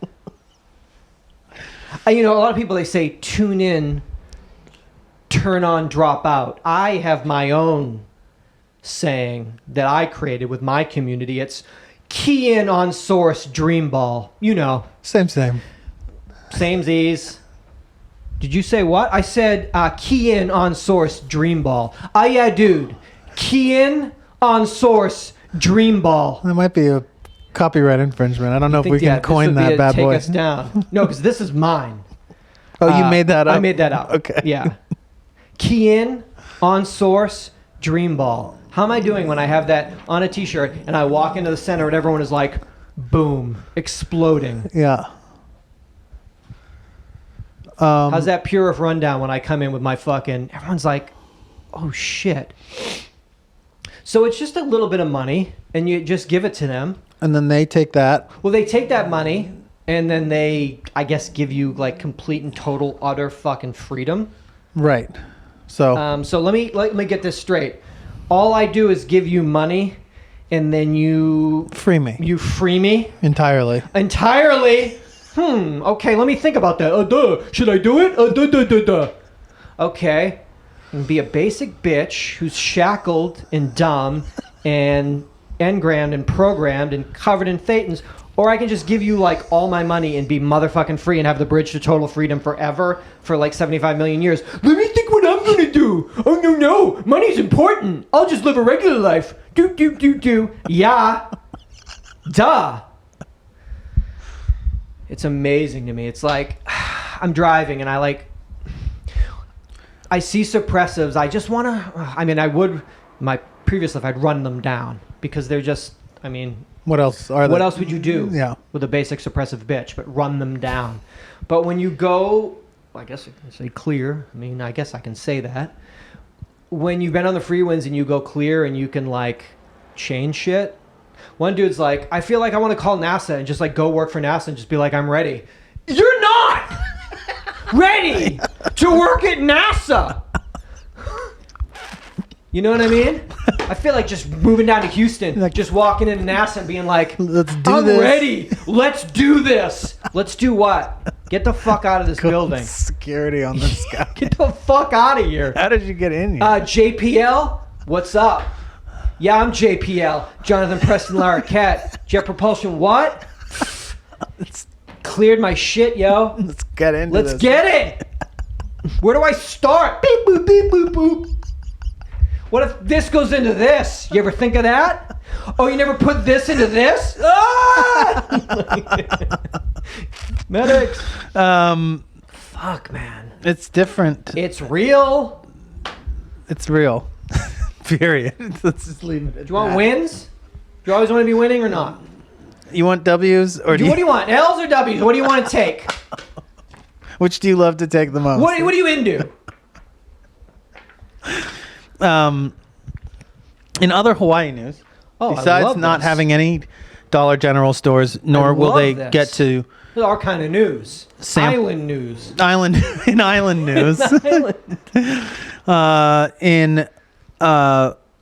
Speaker 2: A lot of people, they say tune in, turn on, drop out. I have my own saying that I created with my community. It's key in on source, dream ball.
Speaker 1: Same.
Speaker 2: Samesies. Did you say what? I said key in on source, dream ball. UhhYeahDude. Key in on source, dream ball.
Speaker 1: That might be a copyright infringement. I don't know if we can coin that bad boy.
Speaker 2: Take us down. No, because this is mine.
Speaker 1: Oh, you made that up?
Speaker 2: I made that up.
Speaker 1: Okay.
Speaker 2: Yeah. Key in on source, dream ball. How am I doing when I have that on a t-shirt and I walk into the center and everyone is like, boom, exploding?
Speaker 1: Yeah.
Speaker 2: How's that pure rundown when I come in with my fucking... Everyone's like, oh, shit. So it's just a little bit of money, and you just give it to them.
Speaker 1: And then they take that.
Speaker 2: Well, they take that money, and then they, I guess, give you, like, complete and total, utter fucking freedom.
Speaker 1: Right. So...
Speaker 2: So let me get this straight. All I do is give you money, and then you...
Speaker 1: Free me.
Speaker 2: You free me?
Speaker 1: Entirely.
Speaker 2: Entirely? Okay, let me think about that. Should I do it? Okay. And be a basic bitch who's shackled and dumb and engrammed and programmed and covered in thetans, or I can just give you like all my money and be motherfucking free and have the bridge to total freedom forever for like 75 million years. Let me think what I'm gonna do. Oh no, money's important. I'll just live a regular life. Do. Yeah. Duh. It's amazing to me. It's like I'm driving and I see suppressives. I just want to, I would, my previous life, I'd run them down because they're just,
Speaker 1: what else are
Speaker 2: what else would you do
Speaker 1: Yeah.
Speaker 2: with a basic suppressive bitch, but run them down? But when you go, I guess I can say clear. I guess I can say that. When you've been on the free winds and you go clear and you can like change shit. One dude's like, I feel like I want to call NASA and just like go work for NASA and just be like, I'm ready. You're not ready to work at NASA. You know what I mean? I feel like just moving down to Houston, like just walking into NASA and being like,
Speaker 1: let's do
Speaker 2: I'm
Speaker 1: this.
Speaker 2: ready. Let's do this. Let's do what? Get the fuck out of this building.
Speaker 1: Security on this guy.
Speaker 2: Get the fuck out of here.
Speaker 1: How did you get in here?
Speaker 2: JPL, what's up? Yeah, I'm JPL. Jonathan Preston Larroquette. Jet Propulsion, what? Cleared my shit, yo.
Speaker 1: Let's get into
Speaker 2: Let's
Speaker 1: this.
Speaker 2: get it. Where do I start? Beep, boop, beep, boop, boop. What if this goes into this? You ever think of that? Oh, you never put this into this? Ah! Medics. Fuck, man.
Speaker 1: It's different.
Speaker 2: It's real.
Speaker 1: It's real. Period. Let's just leave it.
Speaker 2: Do you want wins? Do you always want to be winning or not?
Speaker 1: You want W's or
Speaker 2: What do you want? L's or W's? What do you want to take?
Speaker 1: Which do you love to take the most?
Speaker 2: What are you into?
Speaker 1: In other Hawaii news,
Speaker 2: I
Speaker 1: besides
Speaker 2: love
Speaker 1: not
Speaker 2: this.
Speaker 1: having any Dollar General stores, nor will
Speaker 2: love
Speaker 1: they
Speaker 2: this.
Speaker 1: get to
Speaker 2: This is our kind of news. Island news.
Speaker 1: island news.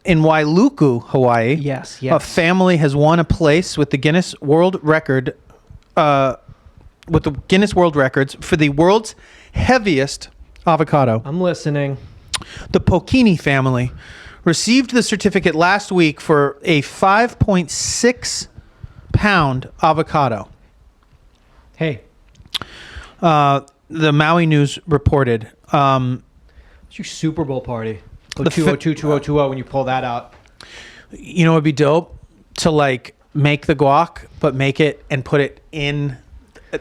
Speaker 1: In Wailuku, Hawaii,
Speaker 2: Yes.
Speaker 1: a family has won a place with the Guinness World Record, with the Guinness World Records for the world's heaviest avocado.
Speaker 2: I'm listening.
Speaker 1: The Pocchini family received the certificate last week for a 5.6 pound avocado.
Speaker 2: Hey,
Speaker 1: The Maui News reported.
Speaker 2: it's your Super Bowl party. 202-2020 when you pull that out.
Speaker 1: You know, it'd be dope to like make the guac, but make it and put it in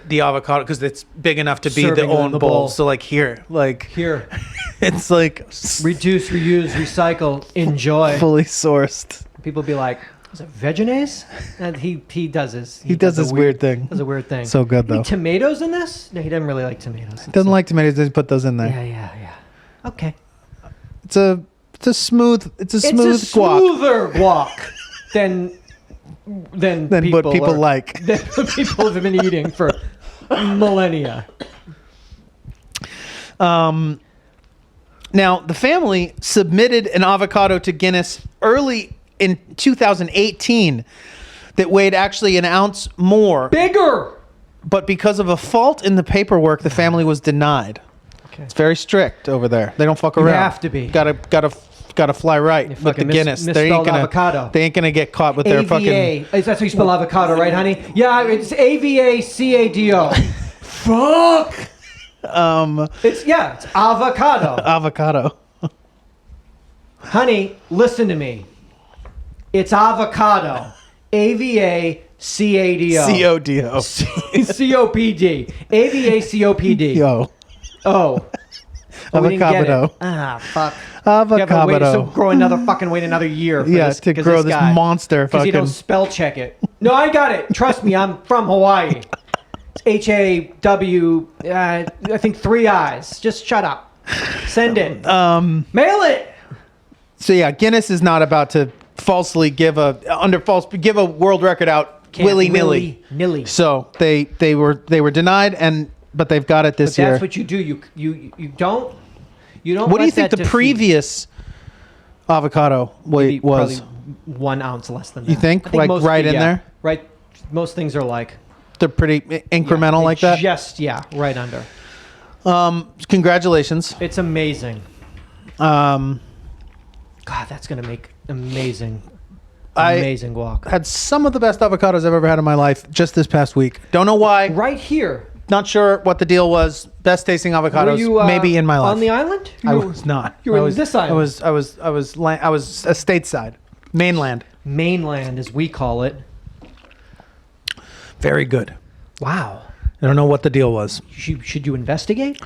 Speaker 1: the avocado because it's big enough to be
Speaker 2: Serving
Speaker 1: the
Speaker 2: it in
Speaker 1: own
Speaker 2: the
Speaker 1: bowl.
Speaker 2: bowl.
Speaker 1: So like here, it's like
Speaker 2: Reduce, reuse, recycle, enjoy.
Speaker 1: fully sourced.
Speaker 2: People be like, is it Vegenaise? And he does his
Speaker 1: This weird thing.
Speaker 2: Does a weird thing.
Speaker 1: So good though.
Speaker 2: Any tomatoes in this? No, he doesn't really like tomatoes.
Speaker 1: Doesn't like tomatoes. They put those in there.
Speaker 2: Yeah. Okay.
Speaker 1: It's a smooth. It's a smooth
Speaker 2: It's a
Speaker 1: guac.
Speaker 2: smoother guac than
Speaker 1: What people like.
Speaker 2: Than what people have been eating for millennia.
Speaker 1: Now, the family submitted an avocado to Guinness early in 2018 that weighed actually an ounce more.
Speaker 2: Bigger.
Speaker 1: But because of a fault in the paperwork, the family was denied.
Speaker 2: Okay.
Speaker 1: It's very strict over there. They don't fuck around.
Speaker 2: have to be.
Speaker 1: Gotta fly right with the
Speaker 2: fucking
Speaker 1: Guinness.
Speaker 2: misspelled avocado.
Speaker 1: They ain't gonna get caught with their fucking.
Speaker 2: AVA. That's how you spell avocado, right, honey? Yeah, it's AVACADO. Fuck. It's avocado.
Speaker 1: Avocado.
Speaker 2: Honey, listen to me. It's avocado. AVACADO.
Speaker 1: CODO.
Speaker 2: COPD. AVACOPD.
Speaker 1: Yo.
Speaker 2: Oh. Oh, we didn't get it.
Speaker 1: Avocado.
Speaker 2: Fuck.
Speaker 1: Avocado.
Speaker 2: wait another year. For
Speaker 1: Yeah,
Speaker 2: this,
Speaker 1: to grow this
Speaker 2: guy.
Speaker 1: monster
Speaker 2: Because you
Speaker 1: fucking.
Speaker 2: don't spell check it. No, I got it. Trust me, I'm from Hawaii. It's HAW. I think 3 I's. Just shut up. Send it. Mail it.
Speaker 1: So yeah, Guinness is not about to falsely give a world record out willy-nilly.
Speaker 2: Nilly.
Speaker 1: So they were denied, but they've got it this year.
Speaker 2: That's what you do. You don't.
Speaker 1: What do you think the previous avocado weight was?
Speaker 2: Probably 1 ounce less than that.
Speaker 1: You think?
Speaker 2: I
Speaker 1: Like
Speaker 2: most
Speaker 1: right in there?
Speaker 2: Right. Most things are like
Speaker 1: They're pretty incremental like that?
Speaker 2: Just right under.
Speaker 1: Congratulations.
Speaker 2: It's amazing.
Speaker 1: Um,
Speaker 2: God, that's gonna make amazing
Speaker 1: I
Speaker 2: guac.
Speaker 1: had some of the best avocados I've ever had in my life just this past week. Don't know why.
Speaker 2: Right here.
Speaker 1: Not sure what the deal was. Best tasting avocados
Speaker 2: Were you,
Speaker 1: maybe in my life.
Speaker 2: on the island?
Speaker 1: I was not.
Speaker 2: You were
Speaker 1: I
Speaker 2: in
Speaker 1: was,
Speaker 2: this island.
Speaker 1: I was stateside, mainland.
Speaker 2: Mainland, as we call it.
Speaker 1: Very good.
Speaker 2: Wow.
Speaker 1: I don't know what the deal was.
Speaker 2: Should you investigate?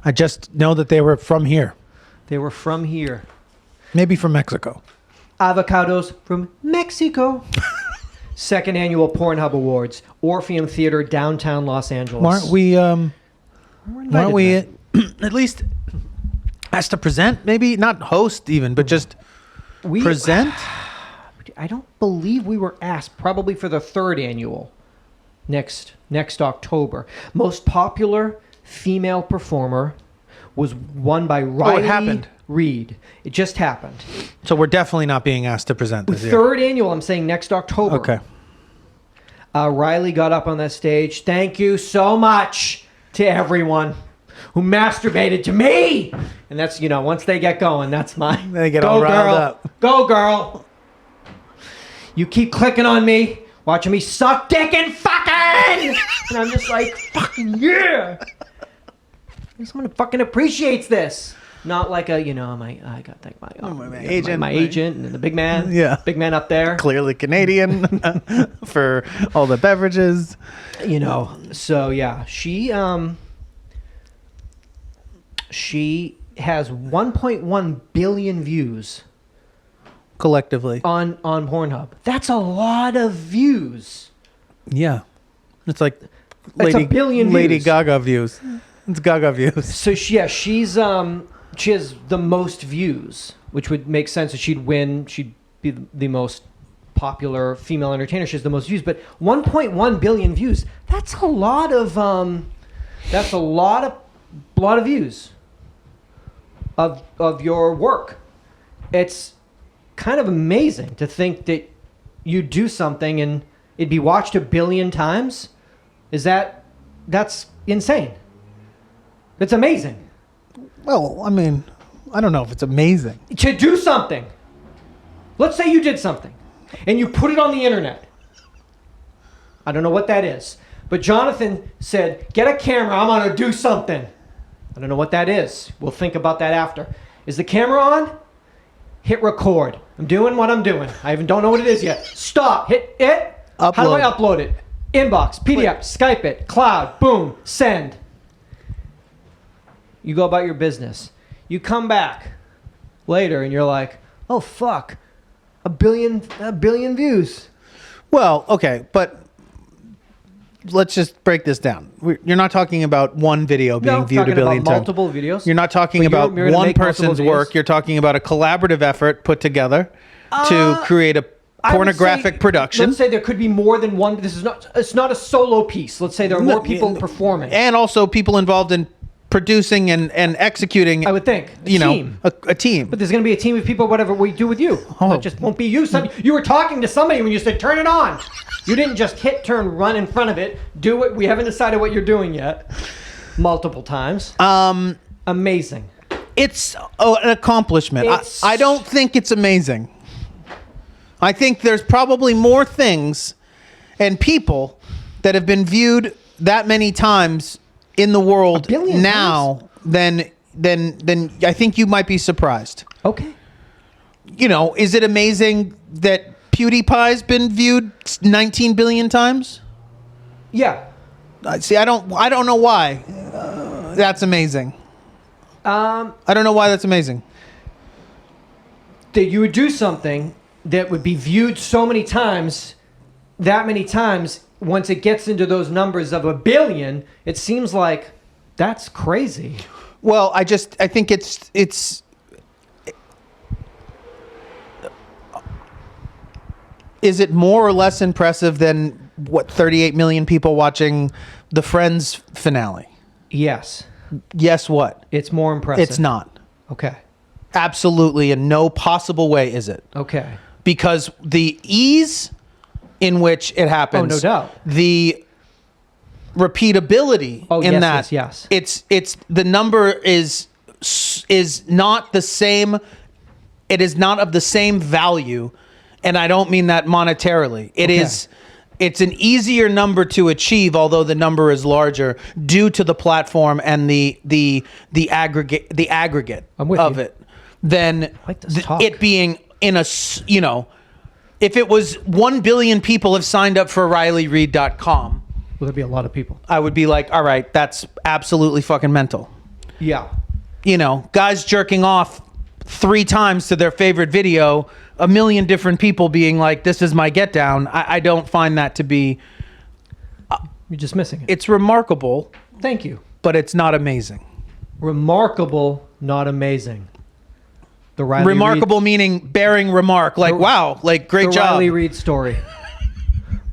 Speaker 1: I just know that they were from here.
Speaker 2: They were from here.
Speaker 1: Maybe from Mexico.
Speaker 2: Avocados from Mexico. Second annual Pornhub Awards, Orpheum Theater, downtown Los Angeles.
Speaker 1: Aren't we?
Speaker 2: We're invited
Speaker 1: Aren't we
Speaker 2: there.
Speaker 1: at least asked to present? Maybe not host even, but just present.
Speaker 2: I don't believe we were asked. Probably for the third annual, next October. Most popular female performer was won by Riley
Speaker 1: happened.
Speaker 2: Reid. It just happened.
Speaker 1: So we're definitely not being asked to present this year.
Speaker 2: Third annual. I'm saying next October.
Speaker 1: Okay.
Speaker 2: Riley got up on that stage. Thank you so much to everyone who masturbated to me. And that's, once they get going, that's my...
Speaker 1: They get
Speaker 2: Go,
Speaker 1: all riled
Speaker 2: girl.
Speaker 1: up.
Speaker 2: Go, girl. You keep clicking on me, watching me suck dick and fucking. And I'm just like, fucking yeah. Someone fucking appreciates this. Not like I got like my
Speaker 1: agent.
Speaker 2: my agent and the big man.
Speaker 1: Yeah.
Speaker 2: Big man up there.
Speaker 1: Clearly Canadian for all the beverages.
Speaker 2: So yeah, she has 1.1 billion views
Speaker 1: Collectively.
Speaker 2: on Pornhub. That's a lot of views.
Speaker 1: Yeah. It's like
Speaker 2: That's a billion
Speaker 1: Lady
Speaker 2: views.
Speaker 1: Gaga views. It's Gaga views.
Speaker 2: So she has the most views, which would make sense that she'd win. She'd be the most popular female entertainer. She has the most views, but 1.1 billion views. That's a lot of views of your work. It's kind of amazing to think that you do something and it'd be watched 1 billion times. That's insane. It's amazing.
Speaker 1: Well, I mean, I don't know if it's amazing.
Speaker 2: To do something. Let's say you did something and you put it on the internet. I don't know what that is. But Jonathan said, get a camera, I'm going to do something. I don't know what that is. We'll think about that after. Is the camera on? Hit record. I'm doing what I'm doing. I even don't know what it is yet. Stop. Hit it.
Speaker 1: Upload.
Speaker 2: How do I upload it? Inbox, PDF, Skype it, cloud, boom, send. You go about your business. You come back later and you're like, oh fuck, a billion views.
Speaker 1: Well, okay, but let's just break this down. You're not talking about one video being viewed a billion times.
Speaker 2: Multiple videos.
Speaker 1: You're not talking about
Speaker 2: you're gonna
Speaker 1: one
Speaker 2: make multiple
Speaker 1: person's
Speaker 2: videos.
Speaker 1: work. You're talking about a collaborative effort put together to create a
Speaker 2: I would
Speaker 1: pornographic
Speaker 2: say-
Speaker 1: production.
Speaker 2: Let's say there could be more than one. It's not a solo piece. Let's say there are more people performing.
Speaker 1: And also people involved in producing and executing.
Speaker 2: I would think.
Speaker 1: Team. A team.
Speaker 2: But there's going to be a team of people, whatever we do with you.
Speaker 1: Oh.
Speaker 2: It just won't be you. You were talking to somebody when you said, turn it on. You didn't just hit, turn, run in front of it. Do it. We haven't decided what you're doing yet. Multiple times. Amazing.
Speaker 1: It's an accomplishment. I don't think it's amazing. I think there's probably more things and people that have been viewed that many times in the world now than I think you might be surprised.
Speaker 2: Okay.
Speaker 1: Is it amazing that PewDiePie's been viewed 19 billion times?
Speaker 2: Yeah.
Speaker 1: See, I don't know why that's amazing. I don't know why that's amazing.
Speaker 2: That you would do something that would be viewed so many times, that many times, once it gets into those numbers of 1 billion, it seems like that's crazy.
Speaker 1: Well, I think it's is it more or less impressive than 38 million people watching the Friends finale?
Speaker 2: Yes.
Speaker 1: Yes, what?
Speaker 2: It's more impressive.
Speaker 1: It's not.
Speaker 2: Okay.
Speaker 1: Absolutely, in no possible way is it.
Speaker 2: Okay.
Speaker 1: Because the ease in which it happens,
Speaker 2: no doubt,
Speaker 1: the repeatability
Speaker 2: yes.
Speaker 1: it's the number is not the same. It is not of the same value, and I don't mean that monetarily. It's an easier number to achieve, although the number is larger due to the platform and the aggregate of it than it being in a, if it was 1 billion people have signed up for RileyReid.com.
Speaker 2: Well, there'd be a lot of people.
Speaker 1: I would be like, all right, that's absolutely fucking mental.
Speaker 2: Yeah.
Speaker 1: Guys jerking off 3 times to their favorite video, 1 million different people being like, this is my get down. I don't find that to be...
Speaker 2: You're just missing it.
Speaker 1: It's remarkable.
Speaker 2: Thank you.
Speaker 1: But it's not amazing.
Speaker 2: Remarkable, not amazing. The Riley
Speaker 1: remarkable
Speaker 2: Reid,
Speaker 1: meaning bearing remark. Like, wow, like, great
Speaker 2: the
Speaker 1: job.
Speaker 2: Riley Reid story.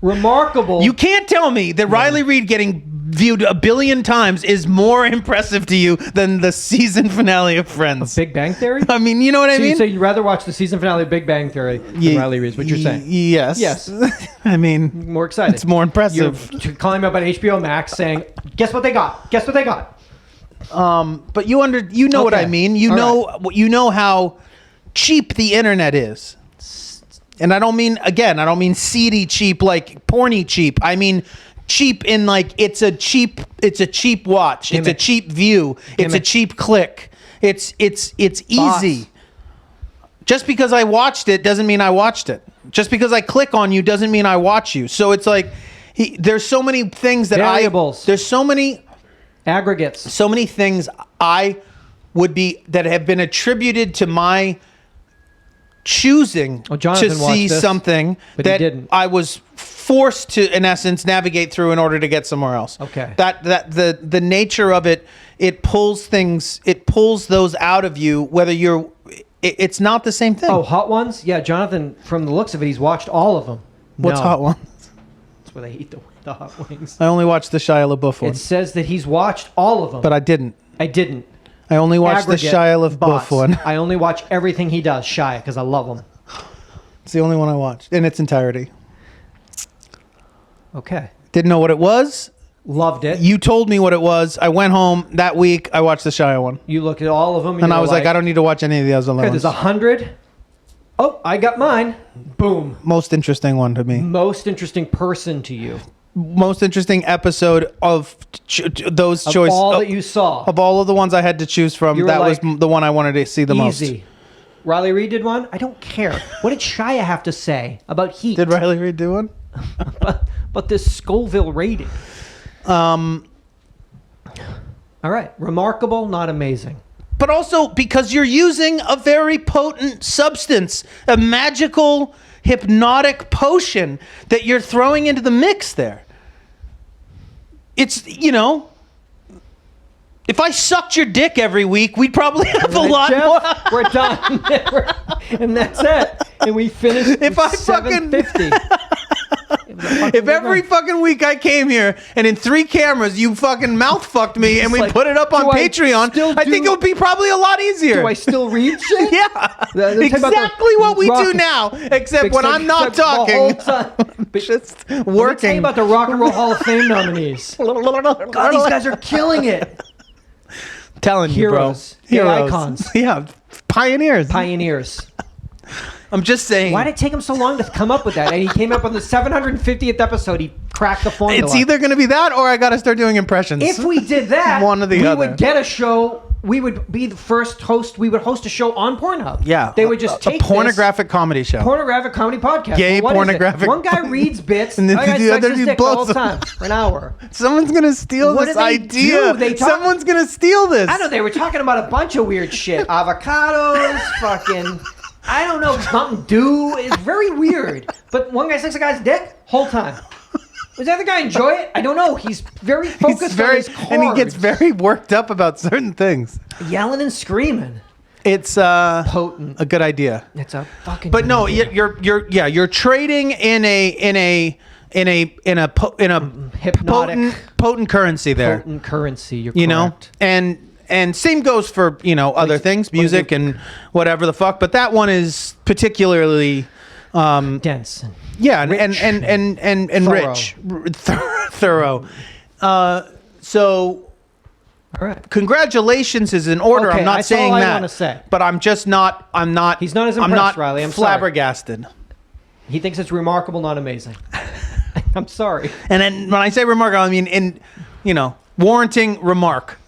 Speaker 2: Remarkable.
Speaker 1: You can't tell me that Riley Reid getting viewed 1 billion times is more impressive to you than the season finale of Friends.
Speaker 2: Big Bang Theory?
Speaker 1: I mean, you know what I mean?
Speaker 2: So you'd rather watch the season finale of Big Bang Theory than Riley Reid's, what you're saying?
Speaker 1: Yes.
Speaker 2: Yes.
Speaker 1: I mean...
Speaker 2: More exciting.
Speaker 1: It's more impressive.
Speaker 2: You're calling me up on HBO Max saying, guess what they got? Guess what they got?
Speaker 1: But you know what I mean. You know how cheap the internet is. And I don't mean seedy cheap, like porny cheap. I mean cheap in like it's a cheap watch. It's a cheap view. It's a cheap click. It's easy. Just because I watched it doesn't mean I watched it. Just because I click on you doesn't mean I watch you. So it's like there's so many things that
Speaker 2: Variables.
Speaker 1: there's so many
Speaker 2: aggregates.
Speaker 1: So many things that have been attributed to my choosing to see something that I was forced to, in essence, navigate through in order to get somewhere else.
Speaker 2: Okay.
Speaker 1: That the nature of it pulls those out of you, whether you're, it's not the same thing.
Speaker 2: Oh, Hot Ones? Yeah, Jonathan, from the looks of it, he's watched all of them.
Speaker 1: What's Hot Ones?
Speaker 2: That's where they eat the hot wings.
Speaker 1: I only watched the Shia LaBeouf one.
Speaker 2: It says that he's watched all of them.
Speaker 1: But I didn't.
Speaker 2: I didn't.
Speaker 1: I only watched the Shia LaBeouf one.
Speaker 2: I only watch everything he does, Shia, because I love him.
Speaker 1: It's the only one I watched in its entirety.
Speaker 2: Okay.
Speaker 1: Didn't know what it was.
Speaker 2: Loved it.
Speaker 1: You told me what it was. I went home that week. I watched the Shia one.
Speaker 2: You looked at all of them.
Speaker 1: And I was like, I don't need to watch any of the other ones.
Speaker 2: Okay, there's 100. Oh, I got mine. Boom.
Speaker 1: Most interesting one to me.
Speaker 2: Most interesting person to you.
Speaker 1: Most interesting episode of those choices.
Speaker 2: Of all that you saw.
Speaker 1: Of all of the ones I had to choose from, that was the one I wanted to see the most.
Speaker 2: Easy. Riley Reid did one? I don't care. What did Shia have to say about Heat?
Speaker 1: Did Riley Reid do one?
Speaker 2: but this Scoville rating. All right. Remarkable, not amazing.
Speaker 1: But also because you're using a very potent substance, a magical, hypnotic potion that you're throwing into the mix there. It's, if I sucked your dick every week, we'd probably have a lot more.
Speaker 2: We're done. And that's it. And we finished
Speaker 1: if I
Speaker 2: 750.
Speaker 1: If every fucking week I came here and in 3 cameras you fucking mouth fucked me and we
Speaker 2: like,
Speaker 1: put it up on
Speaker 2: do I
Speaker 1: Patreon,
Speaker 2: still
Speaker 1: I think
Speaker 2: do-
Speaker 1: it would be probably a lot easier.
Speaker 2: Do I still read shit?
Speaker 1: Yeah,
Speaker 2: Tell you about the
Speaker 1: exactly what we
Speaker 2: rock-
Speaker 1: do now, except when I'm not
Speaker 2: the whole
Speaker 1: talking,
Speaker 2: time. But
Speaker 1: just
Speaker 2: let me tell you
Speaker 1: working.
Speaker 2: about the Rock and Roll Hall of Fame nominees. God, these guys are killing it.
Speaker 1: Telling
Speaker 2: Heroes.
Speaker 1: you, bro.
Speaker 2: Gay icons.
Speaker 1: Yeah, pioneers.
Speaker 2: Pioneers.
Speaker 1: I'm just saying.
Speaker 2: Why did it take him so long to come up with that? And he came up on the 750th episode. He cracked the formula.
Speaker 1: It's either going to be that or I got to start doing impressions.
Speaker 2: If we did that,
Speaker 1: One or the
Speaker 2: we
Speaker 1: other.
Speaker 2: would get a show. We would be the first host. We would host a show on Pornhub.
Speaker 1: Yeah.
Speaker 2: They would just take
Speaker 1: a pornographic comedy show.
Speaker 2: pornographic comedy podcast.
Speaker 1: Gay
Speaker 2: Well, what is it?
Speaker 1: pornogaphic-
Speaker 2: One guy reads bits,
Speaker 1: And
Speaker 2: and
Speaker 1: then
Speaker 2: the
Speaker 1: the
Speaker 2: other
Speaker 1: other
Speaker 2: sucks his
Speaker 1: dude
Speaker 2: dick the
Speaker 1: blows
Speaker 2: whole
Speaker 1: them.
Speaker 2: time for an hour.
Speaker 1: Someone's going to steal
Speaker 2: What
Speaker 1: this
Speaker 2: do they
Speaker 1: idea.
Speaker 2: do? They talk-
Speaker 1: Someone's going to steal this.
Speaker 2: I don't know. They were talking about a bunch of weird shit. Avocados, fucking, I don't know, Mountain Dew. It's very weird. But one guy sucks a guy's dick whole time. Does the other guy enjoy it? I don't know. He's very focused
Speaker 1: He's very,
Speaker 2: on his cards.
Speaker 1: and he gets very worked up about certain things.
Speaker 2: Yelling and screaming.
Speaker 1: It's
Speaker 2: Potent.
Speaker 1: a good idea.
Speaker 2: It's a fucking.
Speaker 1: But
Speaker 2: good
Speaker 1: no,
Speaker 2: idea.
Speaker 1: you're trading in a
Speaker 2: Hypnotic.
Speaker 1: potent currency there.
Speaker 2: Potent currency. You're
Speaker 1: You know,
Speaker 2: correct.
Speaker 1: and same goes for other things, music and whatever the fuck. But that one is particularly
Speaker 2: Dense.
Speaker 1: yeah, and
Speaker 2: Rich.
Speaker 1: and
Speaker 2: Thorough.
Speaker 1: rich, thorough. So
Speaker 2: All right.
Speaker 1: congratulations is in order.
Speaker 2: Okay,
Speaker 1: I'm not
Speaker 2: that's
Speaker 1: saying
Speaker 2: all I
Speaker 1: that.
Speaker 2: wanna say.
Speaker 1: But I'm just not. I'm not.
Speaker 2: He's not as
Speaker 1: I'm
Speaker 2: impressed,
Speaker 1: not
Speaker 2: Riley. I'm sorry.
Speaker 1: flabbergasted.
Speaker 2: He thinks it's remarkable, not amazing. I'm sorry.
Speaker 1: And then when I say remarkable, I mean warranting remark.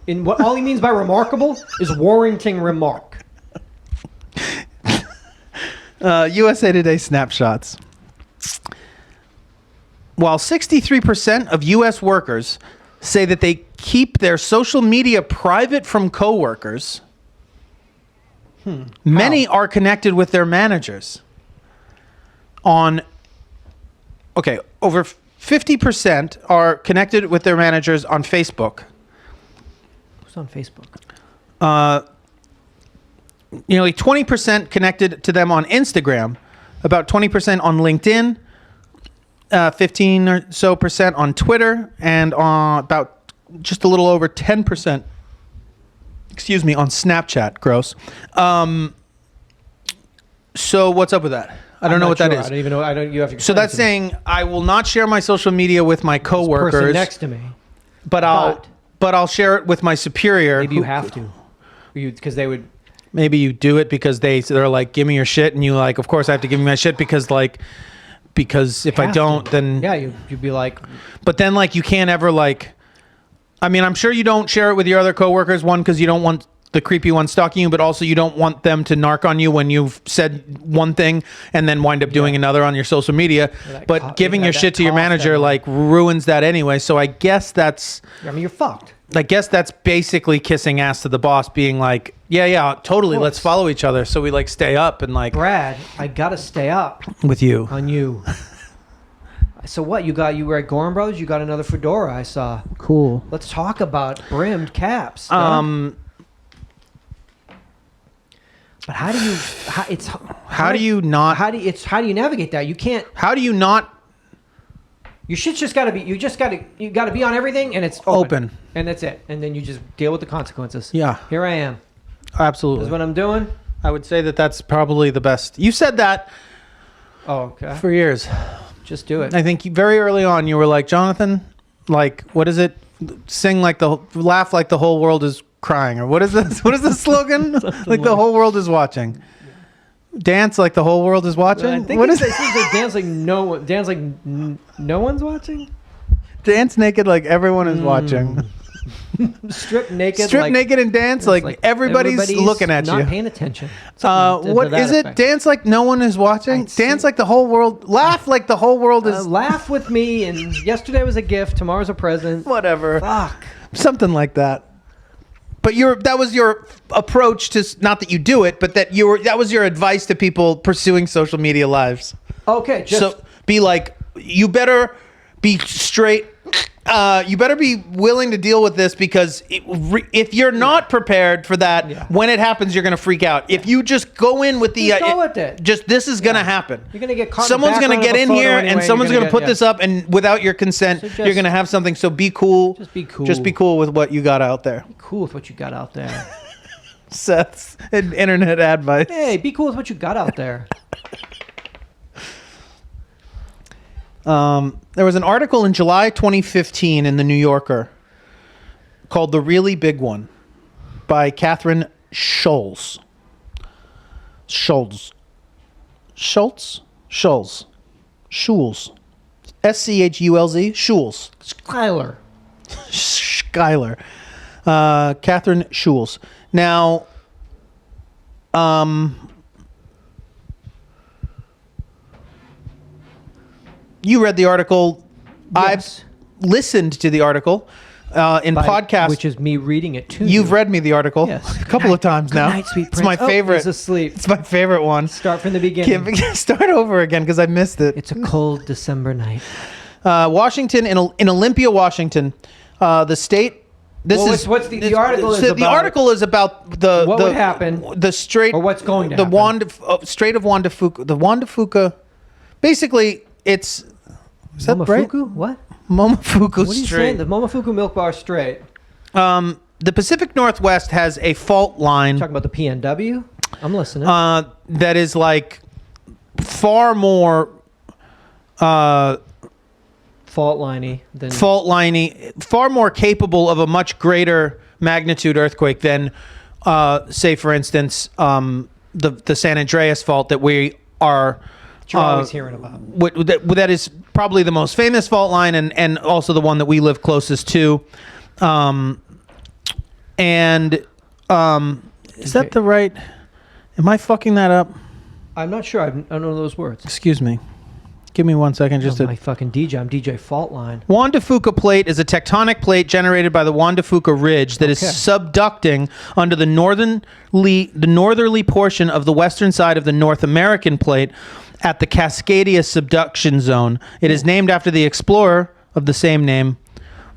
Speaker 2: In what all he means by remarkable is warranting remark.
Speaker 1: USA Today snapshots. While 63% of U.S. workers say that they keep their social media private from coworkers, many are connected with their managers. Over 50% are connected with their managers on Facebook.
Speaker 2: Who's on Facebook?
Speaker 1: Nearly 20% connected to them on Instagram, about 20% on LinkedIn, 15 or so percent on Twitter, and about just a little over 10%, on Snapchat. Gross. So what's up with that? I don't know what that is.
Speaker 2: I don't even know. I don't. You have to.
Speaker 1: So
Speaker 2: explain
Speaker 1: that's
Speaker 2: to me.
Speaker 1: saying I will not share my social media with my
Speaker 2: This person
Speaker 1: coworkers,
Speaker 2: next to me.
Speaker 1: but I'll share it with my superior.
Speaker 2: Maybe you have to. Because they would.
Speaker 1: Maybe you do it because they're like, give me your shit, and you like, of course I have to give you my shit because if I
Speaker 2: have
Speaker 1: don't,
Speaker 2: to.
Speaker 1: then
Speaker 2: Yeah, you'd be like.
Speaker 1: But then like you can't ever like, I mean, I'm sure you don't share it with your other coworkers. One, because you don't want the creepy one stalking you, but also you don't want them to narc on you when you've said one thing and then wind up doing another on your social media. But giving your shit to your manager like ruins that anyway. So I guess that's.
Speaker 2: I mean, you're fucked.
Speaker 1: I guess that's basically kissing ass to the boss, being like, yeah, totally, let's follow each other. So we like stay up and like
Speaker 2: Brad, I gotta stay up
Speaker 1: with you.
Speaker 2: on you. So what? You were at Gorham Brothers. You got another fedora. I saw.
Speaker 1: Cool.
Speaker 2: Let's talk about brimmed caps.
Speaker 1: But
Speaker 2: how do you?
Speaker 1: how do you
Speaker 2: navigate that? You can't.
Speaker 1: how do you not
Speaker 2: Your shit's just gotta be. You gotta be on everything, and it's open, and that's it. And then you just deal with the consequences.
Speaker 1: Yeah.
Speaker 2: Here I am.
Speaker 1: absolutely?
Speaker 2: This is what I'm doing.
Speaker 1: I would say that's probably the best. You said that
Speaker 2: Oh, okay.
Speaker 1: for years.
Speaker 2: Just do it.
Speaker 1: I think very early on you were like, Jonathan, like, what is it? Laugh like the whole world is crying, or what is this? What is the slogan? Like the whole world is watching. Dance like the whole world is watching.
Speaker 2: I think
Speaker 1: What is
Speaker 2: it seems like dance like no one's watching.
Speaker 1: Dance naked like everyone is watching.
Speaker 2: Strip naked.
Speaker 1: Strip
Speaker 2: like,
Speaker 1: naked and dance like everybody's looking at
Speaker 2: not
Speaker 1: you.
Speaker 2: paying attention. Something to
Speaker 1: What
Speaker 2: that
Speaker 1: is it?
Speaker 2: effect.
Speaker 1: Dance like no one is watching.
Speaker 2: I'd see-
Speaker 1: Dance like the whole world. Laugh like the whole world is.
Speaker 2: Laugh with me, and yesterday was a gift. Tomorrow's a present.
Speaker 1: Whatever.
Speaker 2: Fuck.
Speaker 1: Something like that. But that was your approach to, not that you do it, but that was your advice to people pursuing social media lives.
Speaker 2: Okay. Just
Speaker 1: So be like, you better be straight You better be willing to deal with this because if you're not prepared for that, when it happens, you're going to freak out. If you just go in with the...
Speaker 2: Just go with it.
Speaker 1: Just, this is going to happen.
Speaker 2: You're going to get caught.
Speaker 1: Someone's going to get in here
Speaker 2: anyway,
Speaker 1: and someone's going to put this up, and without your consent,
Speaker 2: So just-
Speaker 1: you're going to have something. So be cool.
Speaker 2: Just be cool.
Speaker 1: Just be cool with what you got out there.
Speaker 2: Cool with what you got out there.
Speaker 1: Seth's internet advice.
Speaker 2: Hey, be cool with what you got out there.
Speaker 1: There was an article in July 2015 in the New Yorker called "The Really Big One" by Catherine Schulz. Schulz. Schulz? Schulz. Schulz. Schulz. Schulz.
Speaker 2: Skylar.
Speaker 1: Skylar. Catherine Schulz. Now, you read the article.
Speaker 2: Yes.
Speaker 1: I've listened to the article in podcast.
Speaker 2: Which is me reading it to you.
Speaker 1: You've read me the article
Speaker 2: Yes.
Speaker 1: a couple of times now.
Speaker 2: Good night, sweet
Speaker 1: It's my
Speaker 2: prince.
Speaker 1: favorite.
Speaker 2: He's asleep.
Speaker 1: It's my favorite one.
Speaker 2: Start from the beginning.
Speaker 1: Start over again because I missed it.
Speaker 2: It's a cold December night.
Speaker 1: Washington, in Olympia, Washington, the state. This
Speaker 2: Well,
Speaker 1: is
Speaker 2: what's the article is
Speaker 1: the
Speaker 2: about?
Speaker 1: article is about the
Speaker 2: What would happen,
Speaker 1: the Strait
Speaker 2: or what's going to
Speaker 1: the
Speaker 2: happen.
Speaker 1: Strait of Juan de Fuca. The Juan de Fuca. Basically, it's is that right?
Speaker 2: Momofuku? What?
Speaker 1: Momofuku
Speaker 2: What are you
Speaker 1: Strait.
Speaker 2: saying? The Momofuku Milk Bar Strait.
Speaker 1: The Pacific Northwest has a fault line
Speaker 2: Talking about the PNW? I'm listening.
Speaker 1: that is like far more
Speaker 2: Fault liney than
Speaker 1: far more capable of a much greater magnitude earthquake than, say, for instance, the San Andreas fault that we are.
Speaker 2: you're always hearing about.
Speaker 1: That is probably the most famous fault line and also the one that we live closest to. Is that the right? Am I fucking that up?
Speaker 2: I'm not sure. I don't know those words.
Speaker 1: Excuse me. Give me 1 second. Just
Speaker 2: My fucking DJ. I'm DJ Faultline.
Speaker 1: Juan de Fuca plate is a tectonic plate generated by the Juan de Fuca ridge that is subducting under the northerly portion of the western side of the North American plate at the Cascadia subduction zone. It is named after the explorer of the same name,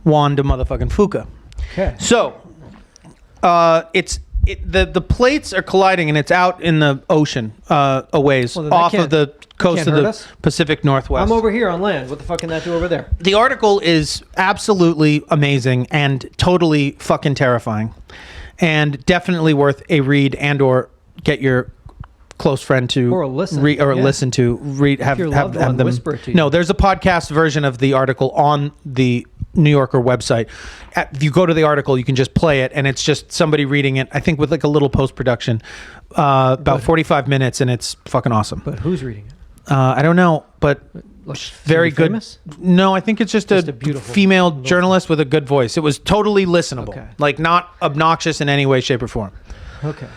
Speaker 1: Juan de motherfucking Fuca.
Speaker 2: Okay.
Speaker 1: So, the plates are colliding and it's out in the ocean a ways
Speaker 2: Well, then
Speaker 1: off
Speaker 2: that
Speaker 1: of the coast
Speaker 2: can't
Speaker 1: of
Speaker 2: hurt
Speaker 1: the
Speaker 2: us.
Speaker 1: Pacific Northwest.
Speaker 2: I'm over here on land. What the fuck can that do over there?
Speaker 1: The article is absolutely amazing and totally fucking terrifying, and definitely worth a read and or get your close friend to
Speaker 2: Or a listen,
Speaker 1: listen to read have
Speaker 2: your
Speaker 1: have,
Speaker 2: loved
Speaker 1: have
Speaker 2: one
Speaker 1: them
Speaker 2: whisper it to you.
Speaker 1: No, there's a podcast version of the article on the New Yorker website. If you go to the article, you can just play it, and it's just somebody reading it. I think with like a little post production, about 45 minutes, and it's fucking awesome.
Speaker 2: But who's reading it?
Speaker 1: I don't know, but
Speaker 2: Like,
Speaker 1: very
Speaker 2: somebody
Speaker 1: good.
Speaker 2: famous?
Speaker 1: No, I think it's just a
Speaker 2: beautiful
Speaker 1: female journalist with a good voice. It was totally listenable,
Speaker 2: Okay.
Speaker 1: like not obnoxious in any way, shape, or form.
Speaker 2: Okay.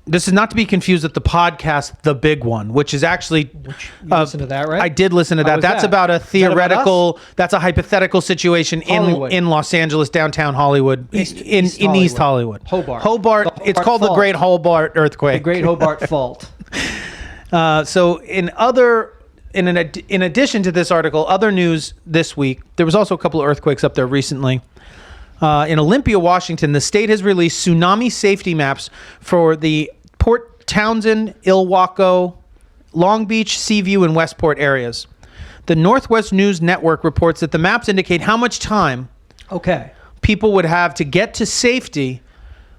Speaker 1: This is not to be confused with the podcast, The Big One, which is actually.
Speaker 2: You listen to that, right?
Speaker 1: I did listen to
Speaker 2: How
Speaker 1: that.
Speaker 2: was
Speaker 1: That's
Speaker 2: that?
Speaker 1: about a
Speaker 2: Is that about
Speaker 1: theoretical. That's a hypothetical situation
Speaker 2: Hollywood.
Speaker 1: in Los Angeles, downtown Hollywood, in East Hollywood.
Speaker 2: Hobart.
Speaker 1: Hobart.
Speaker 2: The
Speaker 1: It's
Speaker 2: Hobart
Speaker 1: called the
Speaker 2: Fault.
Speaker 1: Great Hobart Earthquake.
Speaker 2: The Great Hobart Fault.
Speaker 1: So in addition to this article, other news this week, there was also a couple of earthquakes up there recently. In Olympia, Washington, the state has released tsunami safety maps for the Port Townsend, Ilwaco, Long Beach, Seaview, and Westport areas. The Northwest News Network reports that the maps indicate how much time
Speaker 2: Okay.
Speaker 1: people would have to get to safety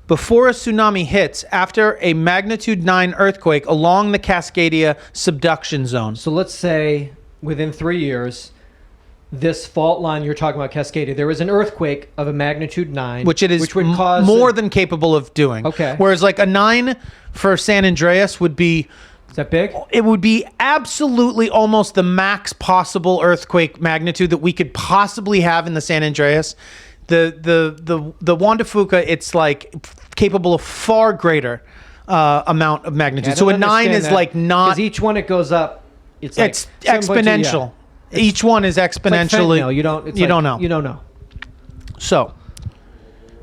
Speaker 1: before a tsunami hits after a magnitude 9 earthquake along the Cascadia subduction zone.
Speaker 2: So let's say within 3 years, this fault line you're talking about, Cascadia, there was an earthquake of a magnitude 9,
Speaker 1: Which it is
Speaker 2: which would cause
Speaker 1: more than capable of doing.
Speaker 2: Okay.
Speaker 1: Whereas like a 9 for San Andreas would be,
Speaker 2: Is that big?
Speaker 1: it would be absolutely almost the max possible earthquake magnitude that we could possibly have in the San Andreas. The Juan de Fuca, it's like capable of far greater amount of magnitude. So a 9 is like not.
Speaker 2: because each one it goes up. It's like
Speaker 1: It's
Speaker 2: 7.2,
Speaker 1: exponential. Each one is
Speaker 2: It's like
Speaker 1: exponentially.
Speaker 2: fentanyl. You don't. It's
Speaker 1: you
Speaker 2: like-
Speaker 1: don't know.
Speaker 2: You don't know.
Speaker 1: So,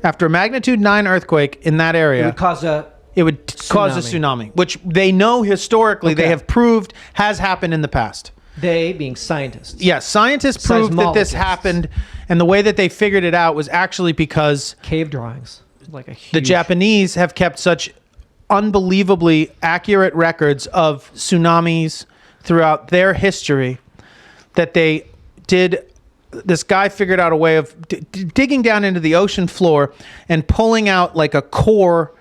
Speaker 1: after a magnitude 9 earthquake in that
Speaker 2: It
Speaker 1: area,
Speaker 2: would cause a.
Speaker 1: it would cause a tsunami, which they know historically they
Speaker 2: Okay.
Speaker 1: have proved has happened in the past.
Speaker 2: They being scientists.
Speaker 1: Yeah, scientists proved that this
Speaker 2: Seismologists.
Speaker 1: happened, and the way that they figured it out was actually because
Speaker 2: Cave drawings. Like a huge...
Speaker 1: the Japanese have kept such unbelievably accurate records of tsunamis throughout their history that this guy figured out a way of digging down into the ocean floor and pulling out like a core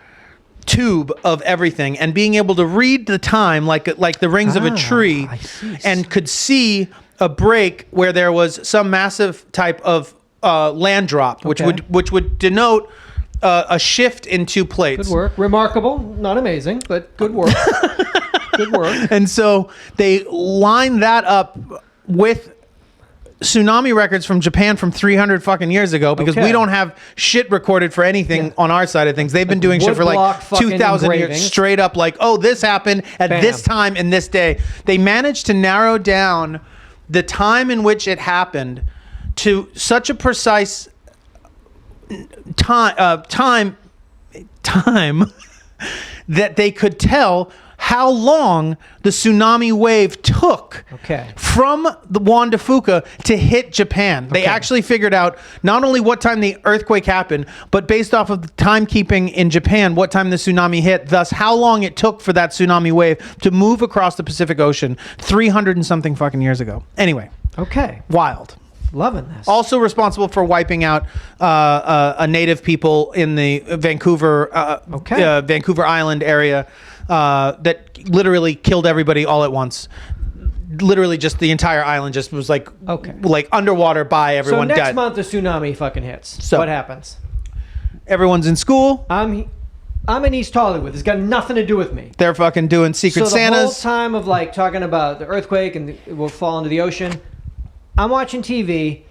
Speaker 1: tube of everything and being able to read the time like the rings of a tree,
Speaker 2: I see.
Speaker 1: and could see a break where there was some massive type of land drop, which
Speaker 2: Okay.
Speaker 1: would denote a shift in two plates.
Speaker 2: Good work. Remarkable. Not amazing, but good work. Good work.
Speaker 1: And so they line that up with tsunami records from Japan from 300 fucking years ago, because
Speaker 2: Okay.
Speaker 1: we don't have shit recorded for anything on our side of things. They've been doing shit for
Speaker 2: woodblock
Speaker 1: like
Speaker 2: fucking
Speaker 1: 2,000 years,
Speaker 2: engravings.
Speaker 1: straight up like, oh, this happened at
Speaker 2: Bam.
Speaker 1: this time and this day. They managed to narrow down the time in which it happened to such a precise time that they could tell how long the tsunami wave took
Speaker 2: Okay.
Speaker 1: from the Juan de Fuca to hit Japan. They
Speaker 2: Okay.
Speaker 1: actually figured out not only what time the earthquake happened, but based off of the timekeeping in Japan, what time the tsunami hit, thus how long it took for that tsunami wave to move across the Pacific Ocean 300 and something fucking years ago. Anyway,
Speaker 2: Okay.
Speaker 1: wild.
Speaker 2: Loving this.
Speaker 1: Also responsible for wiping out a native people in the Vancouver Vancouver Island area that literally killed everybody all at once. Literally, just the entire island just was like underwater by everyone
Speaker 2: so next
Speaker 1: dead.
Speaker 2: month the tsunami fucking hits.
Speaker 1: So-
Speaker 2: what happens?
Speaker 1: Everyone's in school.
Speaker 2: I'm in East Hollywood. It's got nothing to do with me.
Speaker 1: They're fucking doing Secret
Speaker 2: So the whole
Speaker 1: Santas.
Speaker 2: time of like talking about the earthquake and it will fall into the ocean, I'm watching TV.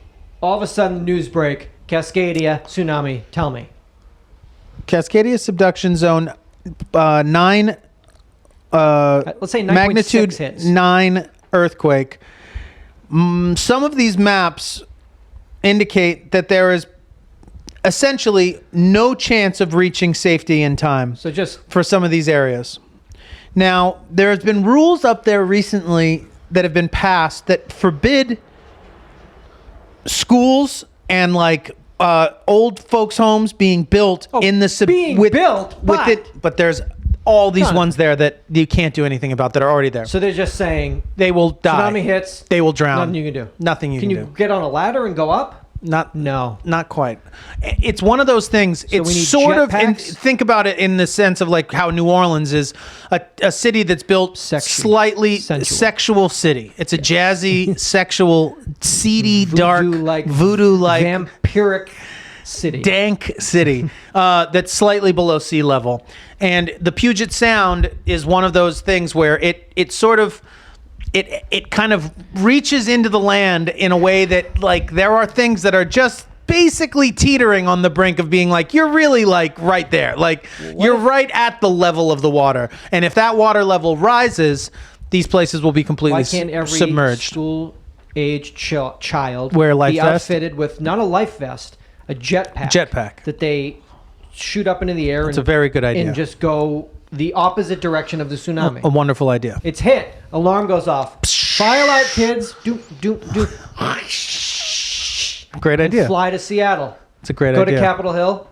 Speaker 2: All of a sudden, the news break: Cascadia tsunami. Tell me.
Speaker 1: Cascadia subduction zone 9.
Speaker 2: Let's say 9.6
Speaker 1: Magnitude
Speaker 2: hits.
Speaker 1: 9 earthquake. Some of these maps indicate that there is essentially no chance of reaching safety in time
Speaker 2: So just
Speaker 1: for some of these areas. Now, there has been rules up there recently that have been passed that forbid schools and like old folks' homes being built in the
Speaker 2: being built, but-
Speaker 1: but there's all these
Speaker 2: Done.
Speaker 1: ones there that you can't do anything about that are already there.
Speaker 2: so they're just saying
Speaker 1: They will die.
Speaker 2: tsunami hits.
Speaker 1: They will drown.
Speaker 2: Nothing you can do.
Speaker 1: Nothing you can,
Speaker 2: Can
Speaker 1: do.
Speaker 2: you get on a ladder and go up?
Speaker 1: No, not quite. It's one of those things.
Speaker 2: we
Speaker 1: It's
Speaker 2: need
Speaker 1: sort of
Speaker 2: jetpacks?
Speaker 1: think about it in the sense of like how New Orleans is a city that's built slightly
Speaker 2: Sensual.
Speaker 1: sexual city. It's a jazzy, sexual, seedy, dark,
Speaker 2: Voodoo-like,
Speaker 1: voodoo-like,
Speaker 2: vampiric city.
Speaker 1: dank city that's slightly below sea level. And the Puget Sound is one of those things where it sort of it kind of reaches into the land in a way that like there are things that are just basically teetering on the brink of being like you're really like right there, like you're right at the level of the water, and if that water level rises, these places will be completely
Speaker 2: Why can't every
Speaker 1: submerged.
Speaker 2: school-age child
Speaker 1: Wear a life
Speaker 2: be
Speaker 1: vest?
Speaker 2: outfitted with not a life vest, a jetpack?
Speaker 1: Jetpack.
Speaker 2: that they shoot up into the air.
Speaker 1: It's a very good idea.
Speaker 2: And just go the opposite direction of the tsunami.
Speaker 1: A wonderful idea.
Speaker 2: It's hit. Alarm goes off. Fire out, kids. Doop, doop, doop.
Speaker 1: Great idea.
Speaker 2: Fly to Seattle.
Speaker 1: It's a great
Speaker 2: Go
Speaker 1: idea.
Speaker 2: to Capitol Hill.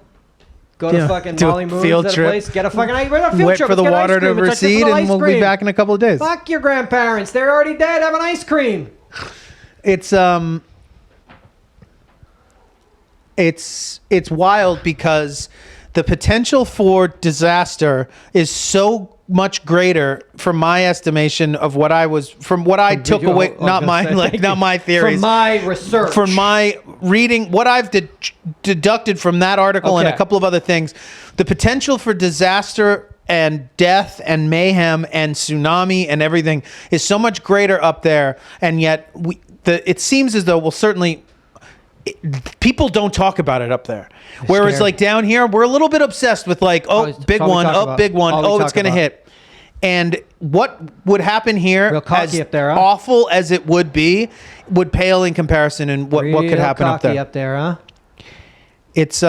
Speaker 2: Go
Speaker 1: Yeah.
Speaker 2: to fucking
Speaker 1: Do a
Speaker 2: Molly Moon's
Speaker 1: field
Speaker 2: at a
Speaker 1: trip.
Speaker 2: place. Get a fucking ice. We're on a field
Speaker 1: Wait
Speaker 2: trip.
Speaker 1: for the
Speaker 2: Let's get
Speaker 1: water
Speaker 2: ice
Speaker 1: to
Speaker 2: cream. It's like
Speaker 1: recede,
Speaker 2: vanilla
Speaker 1: and
Speaker 2: ice
Speaker 1: we'll be
Speaker 2: cream.
Speaker 1: back in a couple of days.
Speaker 2: Fuck your grandparents. They're already dead. Have an ice cream.
Speaker 1: It's wild because the potential for disaster is so much greater from my estimation of what I took away, not my theories,
Speaker 2: From my research.
Speaker 1: from my reading, what I've deducted from that article and a
Speaker 2: Okay.
Speaker 1: couple of other things. The potential for disaster and death and mayhem and tsunami and everything is so much greater up there, and yet it seems as though people don't talk about it up there. Whereas
Speaker 2: scary.
Speaker 1: like down here, we're a little bit obsessed with like,
Speaker 2: Always-
Speaker 1: big
Speaker 2: that's all we
Speaker 1: one,
Speaker 2: talk about.
Speaker 1: big one,
Speaker 2: All we
Speaker 1: it's
Speaker 2: talk
Speaker 1: going to
Speaker 2: about.
Speaker 1: hit. And what would happen here,
Speaker 2: Real cocky
Speaker 1: as
Speaker 2: up there, huh?
Speaker 1: awful as it would be, would pale in comparison in what could
Speaker 2: Real
Speaker 1: happen up
Speaker 2: cocky
Speaker 1: there.
Speaker 2: up there, huh?
Speaker 1: It's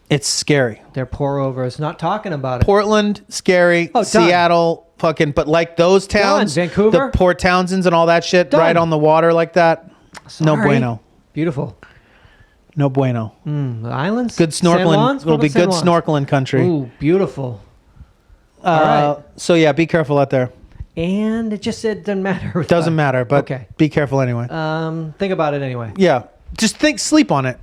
Speaker 1: It's scary.
Speaker 2: They're pour overs. Not talking about it.
Speaker 1: Portland, scary.
Speaker 2: Oh, done.
Speaker 1: Seattle, fucking. But like those towns,
Speaker 2: Done. Vancouver?
Speaker 1: the Port Townsends and all that shit,
Speaker 2: Done.
Speaker 1: right on the water like that. No
Speaker 2: Sorry.
Speaker 1: bueno.
Speaker 2: Beautiful.
Speaker 1: No bueno.
Speaker 2: The islands?
Speaker 1: Good
Speaker 2: San
Speaker 1: snorkeling.
Speaker 2: Juans?
Speaker 1: It'll
Speaker 2: What
Speaker 1: be
Speaker 2: about San
Speaker 1: good
Speaker 2: Juans?
Speaker 1: snorkeling country.
Speaker 2: Ooh, beautiful. All right.
Speaker 1: So yeah, be careful out there.
Speaker 2: And it just said doesn't matter.
Speaker 1: It doesn't matter, but
Speaker 2: Okay.
Speaker 1: be careful anyway.
Speaker 2: Think about it anyway.
Speaker 1: Yeah, just sleep on it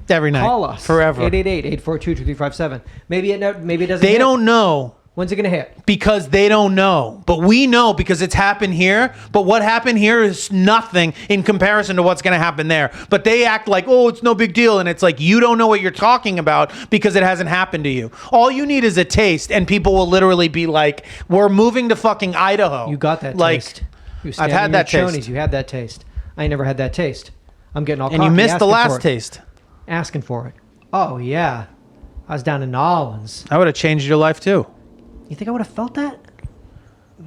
Speaker 1: every night.
Speaker 2: Call us.
Speaker 1: forever.
Speaker 2: 888-842-2357. Maybe it doesn't
Speaker 1: They
Speaker 2: hit.
Speaker 1: don't know.
Speaker 2: When's it going to hit?
Speaker 1: Because they don't know. But we know because it's happened here. But what happened here is nothing in comparison to what's going to happen there. But they act like, oh, it's no big deal. And it's like, you don't know what you're talking about because it hasn't happened to you. All you need is a taste. And people will literally be like, we're moving to fucking Idaho.
Speaker 2: You got that
Speaker 1: like,
Speaker 2: taste. You
Speaker 1: I've had that taste.
Speaker 2: Chonies. You had that taste. I ain't never had that taste. I'm getting all
Speaker 1: And you
Speaker 2: cocky
Speaker 1: missed the
Speaker 2: asking
Speaker 1: last
Speaker 2: for it.
Speaker 1: taste.
Speaker 2: Asking for it. Oh, yeah. I was down in New Orleans.
Speaker 1: I would have changed your life too.
Speaker 2: You think I would have felt that?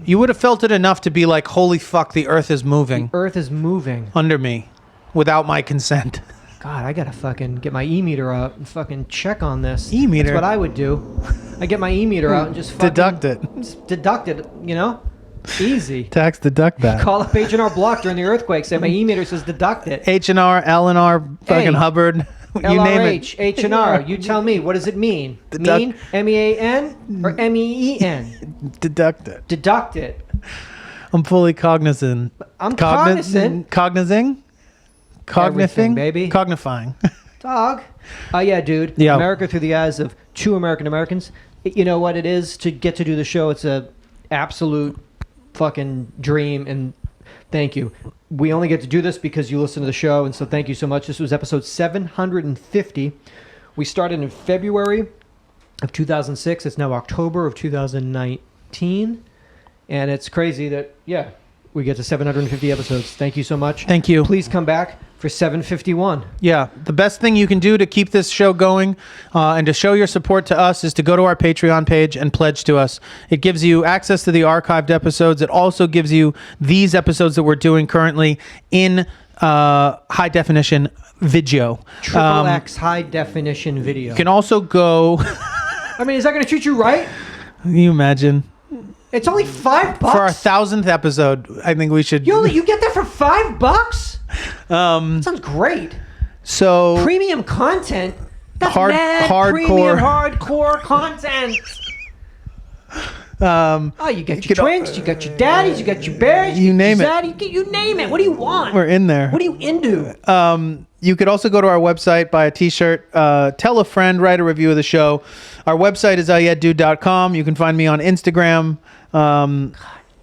Speaker 1: You would have felt it enough to be like, holy fuck, the earth is moving
Speaker 2: Earth is moving.
Speaker 1: under me without my consent.
Speaker 2: God, I gotta fucking get my e-meter out and fucking check on this.
Speaker 1: E-meter?
Speaker 2: That's what I would do. I get my e-meter out and just fucking
Speaker 1: Deduct it.
Speaker 2: Just deduct it, you know? Easy.
Speaker 1: Tax deduct that.
Speaker 2: Call up H&R Block during the earthquake. Say my e-meter says deduct it.
Speaker 1: H&R, L&R, fucking
Speaker 2: Hey.
Speaker 1: Hubbard. You name it.
Speaker 2: LRH, H&R. You tell me. What does it mean?
Speaker 1: Deduct.
Speaker 2: Mean? M-E-A-N or M-E-E-N?
Speaker 1: Deduct it.
Speaker 2: Deduct it.
Speaker 1: I'm fully cognizant.
Speaker 2: I'm cognizant.
Speaker 1: Cognizing?
Speaker 2: Everything,
Speaker 1: Cognifying?
Speaker 2: baby.
Speaker 1: Cognifying.
Speaker 2: Dog. Oh, yeah, dude.
Speaker 1: Yeah.
Speaker 2: America through the eyes of two American Americans. You know what it is to get to do the show? It's a absolute fucking dream, and thank you. We only get to do this because you listen to the show, and so thank you so much. This was episode 750. We started in February of 2006. It's now October of 2019, and it's crazy that, yeah, we get to 750 episodes. Thank you so much.
Speaker 1: Thank you.
Speaker 2: Please come back for 751.
Speaker 1: Yeah, the best thing you can do to keep this show going and to show your support to us is to go to our Patreon page and pledge to us. It gives you access to the archived episodes. It also gives you these episodes that we're doing currently in high definition video.
Speaker 2: Triple X high definition video.
Speaker 1: You can also go.
Speaker 2: I mean, is that going to treat you right?
Speaker 1: Can you imagine?
Speaker 2: It's only $5
Speaker 1: For our 1,000th episode, I think we should.
Speaker 2: You get that for $5? That sounds great.
Speaker 1: So
Speaker 2: Premium content. That's
Speaker 1: hardcore
Speaker 2: premium hardcore content. You get your twinks, you got your daddies, you got your bears,
Speaker 1: you name it.
Speaker 2: You name it. What do you want?
Speaker 1: We're in there.
Speaker 2: What are you into?
Speaker 1: You could also go to our website, buy a t-shirt, tell a friend, write a review of the show. Our website is UhhYeahDude.com. You can find me on Instagram.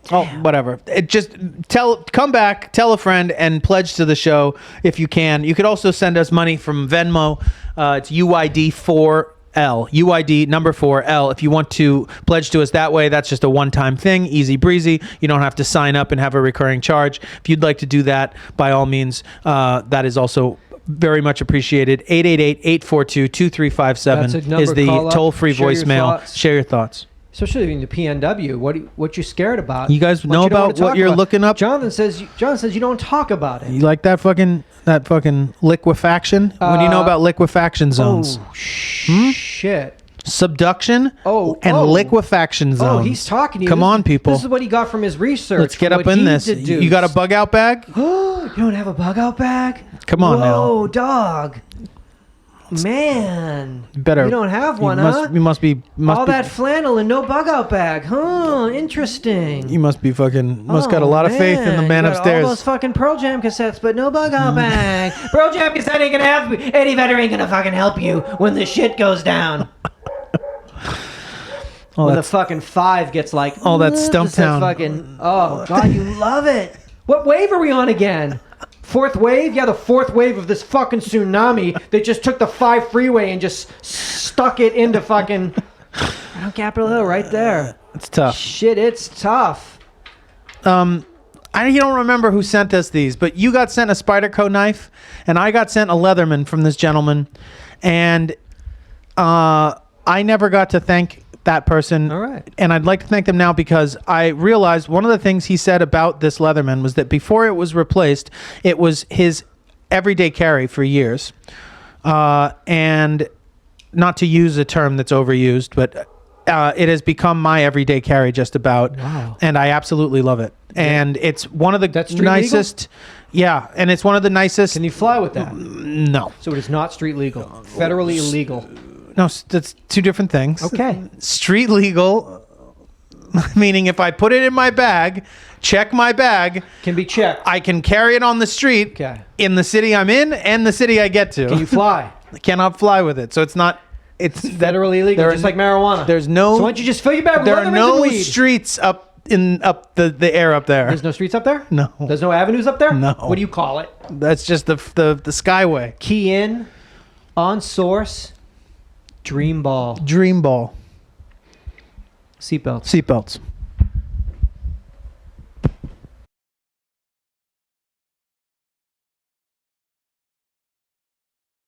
Speaker 1: Whatever. Come back, tell a friend, and pledge to the show if you can. You could also send us money from Venmo. It's UID4L. UID number 4L. If you want to pledge to us that way, that's just a one-time thing, easy breezy. You don't have to sign up and have a recurring charge. If you'd like to do that, by all means, that is also very much appreciated. 888-842-2357 is the toll-free voicemail. Share your thoughts.
Speaker 2: Especially in the PNW, what you scared about?
Speaker 1: You guys know about what you're looking up?
Speaker 2: Jonathan says you don't talk about it.
Speaker 1: You like that fucking liquefaction? What do you know about liquefaction zones?
Speaker 2: Oh shit!
Speaker 1: Subduction and liquefaction zones.
Speaker 2: Oh, he's talking to you.
Speaker 1: Come on, people.
Speaker 2: This is what he got from his research.
Speaker 1: Let's get up in this. You got a bug out bag?
Speaker 2: You don't have a bug out bag?
Speaker 1: Come on now.
Speaker 2: Whoa, dog. Man, you don't have one, huh?
Speaker 1: You must be
Speaker 2: that flannel and no bug out bag, huh? Interesting.
Speaker 1: You must be got a lot of faith in the man
Speaker 2: you got
Speaker 1: upstairs.
Speaker 2: All those fucking Pearl Jam cassettes, but no bug out bag. Pearl Jam cassette ain't gonna help you. Eddie Vedder ain't gonna fucking help you when the shit goes down. When the fucking 5 gets like
Speaker 1: all that Stumptown.
Speaker 2: Fucking, oh god, you love it. What wave are we on again? 4th wave? Yeah, the 4th wave of this fucking tsunami. They just took the 5 freeway and just stuck it into fucking Capitol Hill right there.
Speaker 1: It's tough.
Speaker 2: Shit, it's tough.
Speaker 1: I don't remember who sent us these, but you got sent a Spyderco knife, and I got sent a Leatherman from this gentleman, and I never got to thank that person.
Speaker 2: All right.
Speaker 1: And I'd like to thank them now because I realized one of the things he said about this Leatherman was that before it was replaced, it was his everyday carry for years. And not to use a term that's overused, but it has become my everyday carry just about.
Speaker 2: Wow.
Speaker 1: And I absolutely love it. And it's one of the
Speaker 2: That's street
Speaker 1: nicest. Yeah, and it's one of the nicest.
Speaker 2: Can you fly with that?
Speaker 1: No.
Speaker 2: So it is not street legal. Federally illegal.
Speaker 1: No, that's two different things.
Speaker 2: Okay.
Speaker 1: Street legal, meaning if I put it in my bag, check my bag,
Speaker 2: Can be checked.
Speaker 1: I can carry it on the street
Speaker 2: Okay.
Speaker 1: in the city I'm in and the city I get to.
Speaker 2: Can you fly?
Speaker 1: I cannot fly with it. So it's not, it's
Speaker 2: Federally illegal,
Speaker 1: there are
Speaker 2: just like marijuana.
Speaker 1: There's no,
Speaker 2: So why don't you just fill your bag with
Speaker 1: there are
Speaker 2: Leathermans
Speaker 1: no
Speaker 2: and weed?
Speaker 1: streets up the air up there.
Speaker 2: There's no streets up there?
Speaker 1: No.
Speaker 2: There's no avenues up there?
Speaker 1: No.
Speaker 2: What do you call it?
Speaker 1: That's just the skyway.
Speaker 2: Key in, on source, dream ball.
Speaker 1: Dream ball.
Speaker 2: Seatbelts.
Speaker 1: Seatbelts.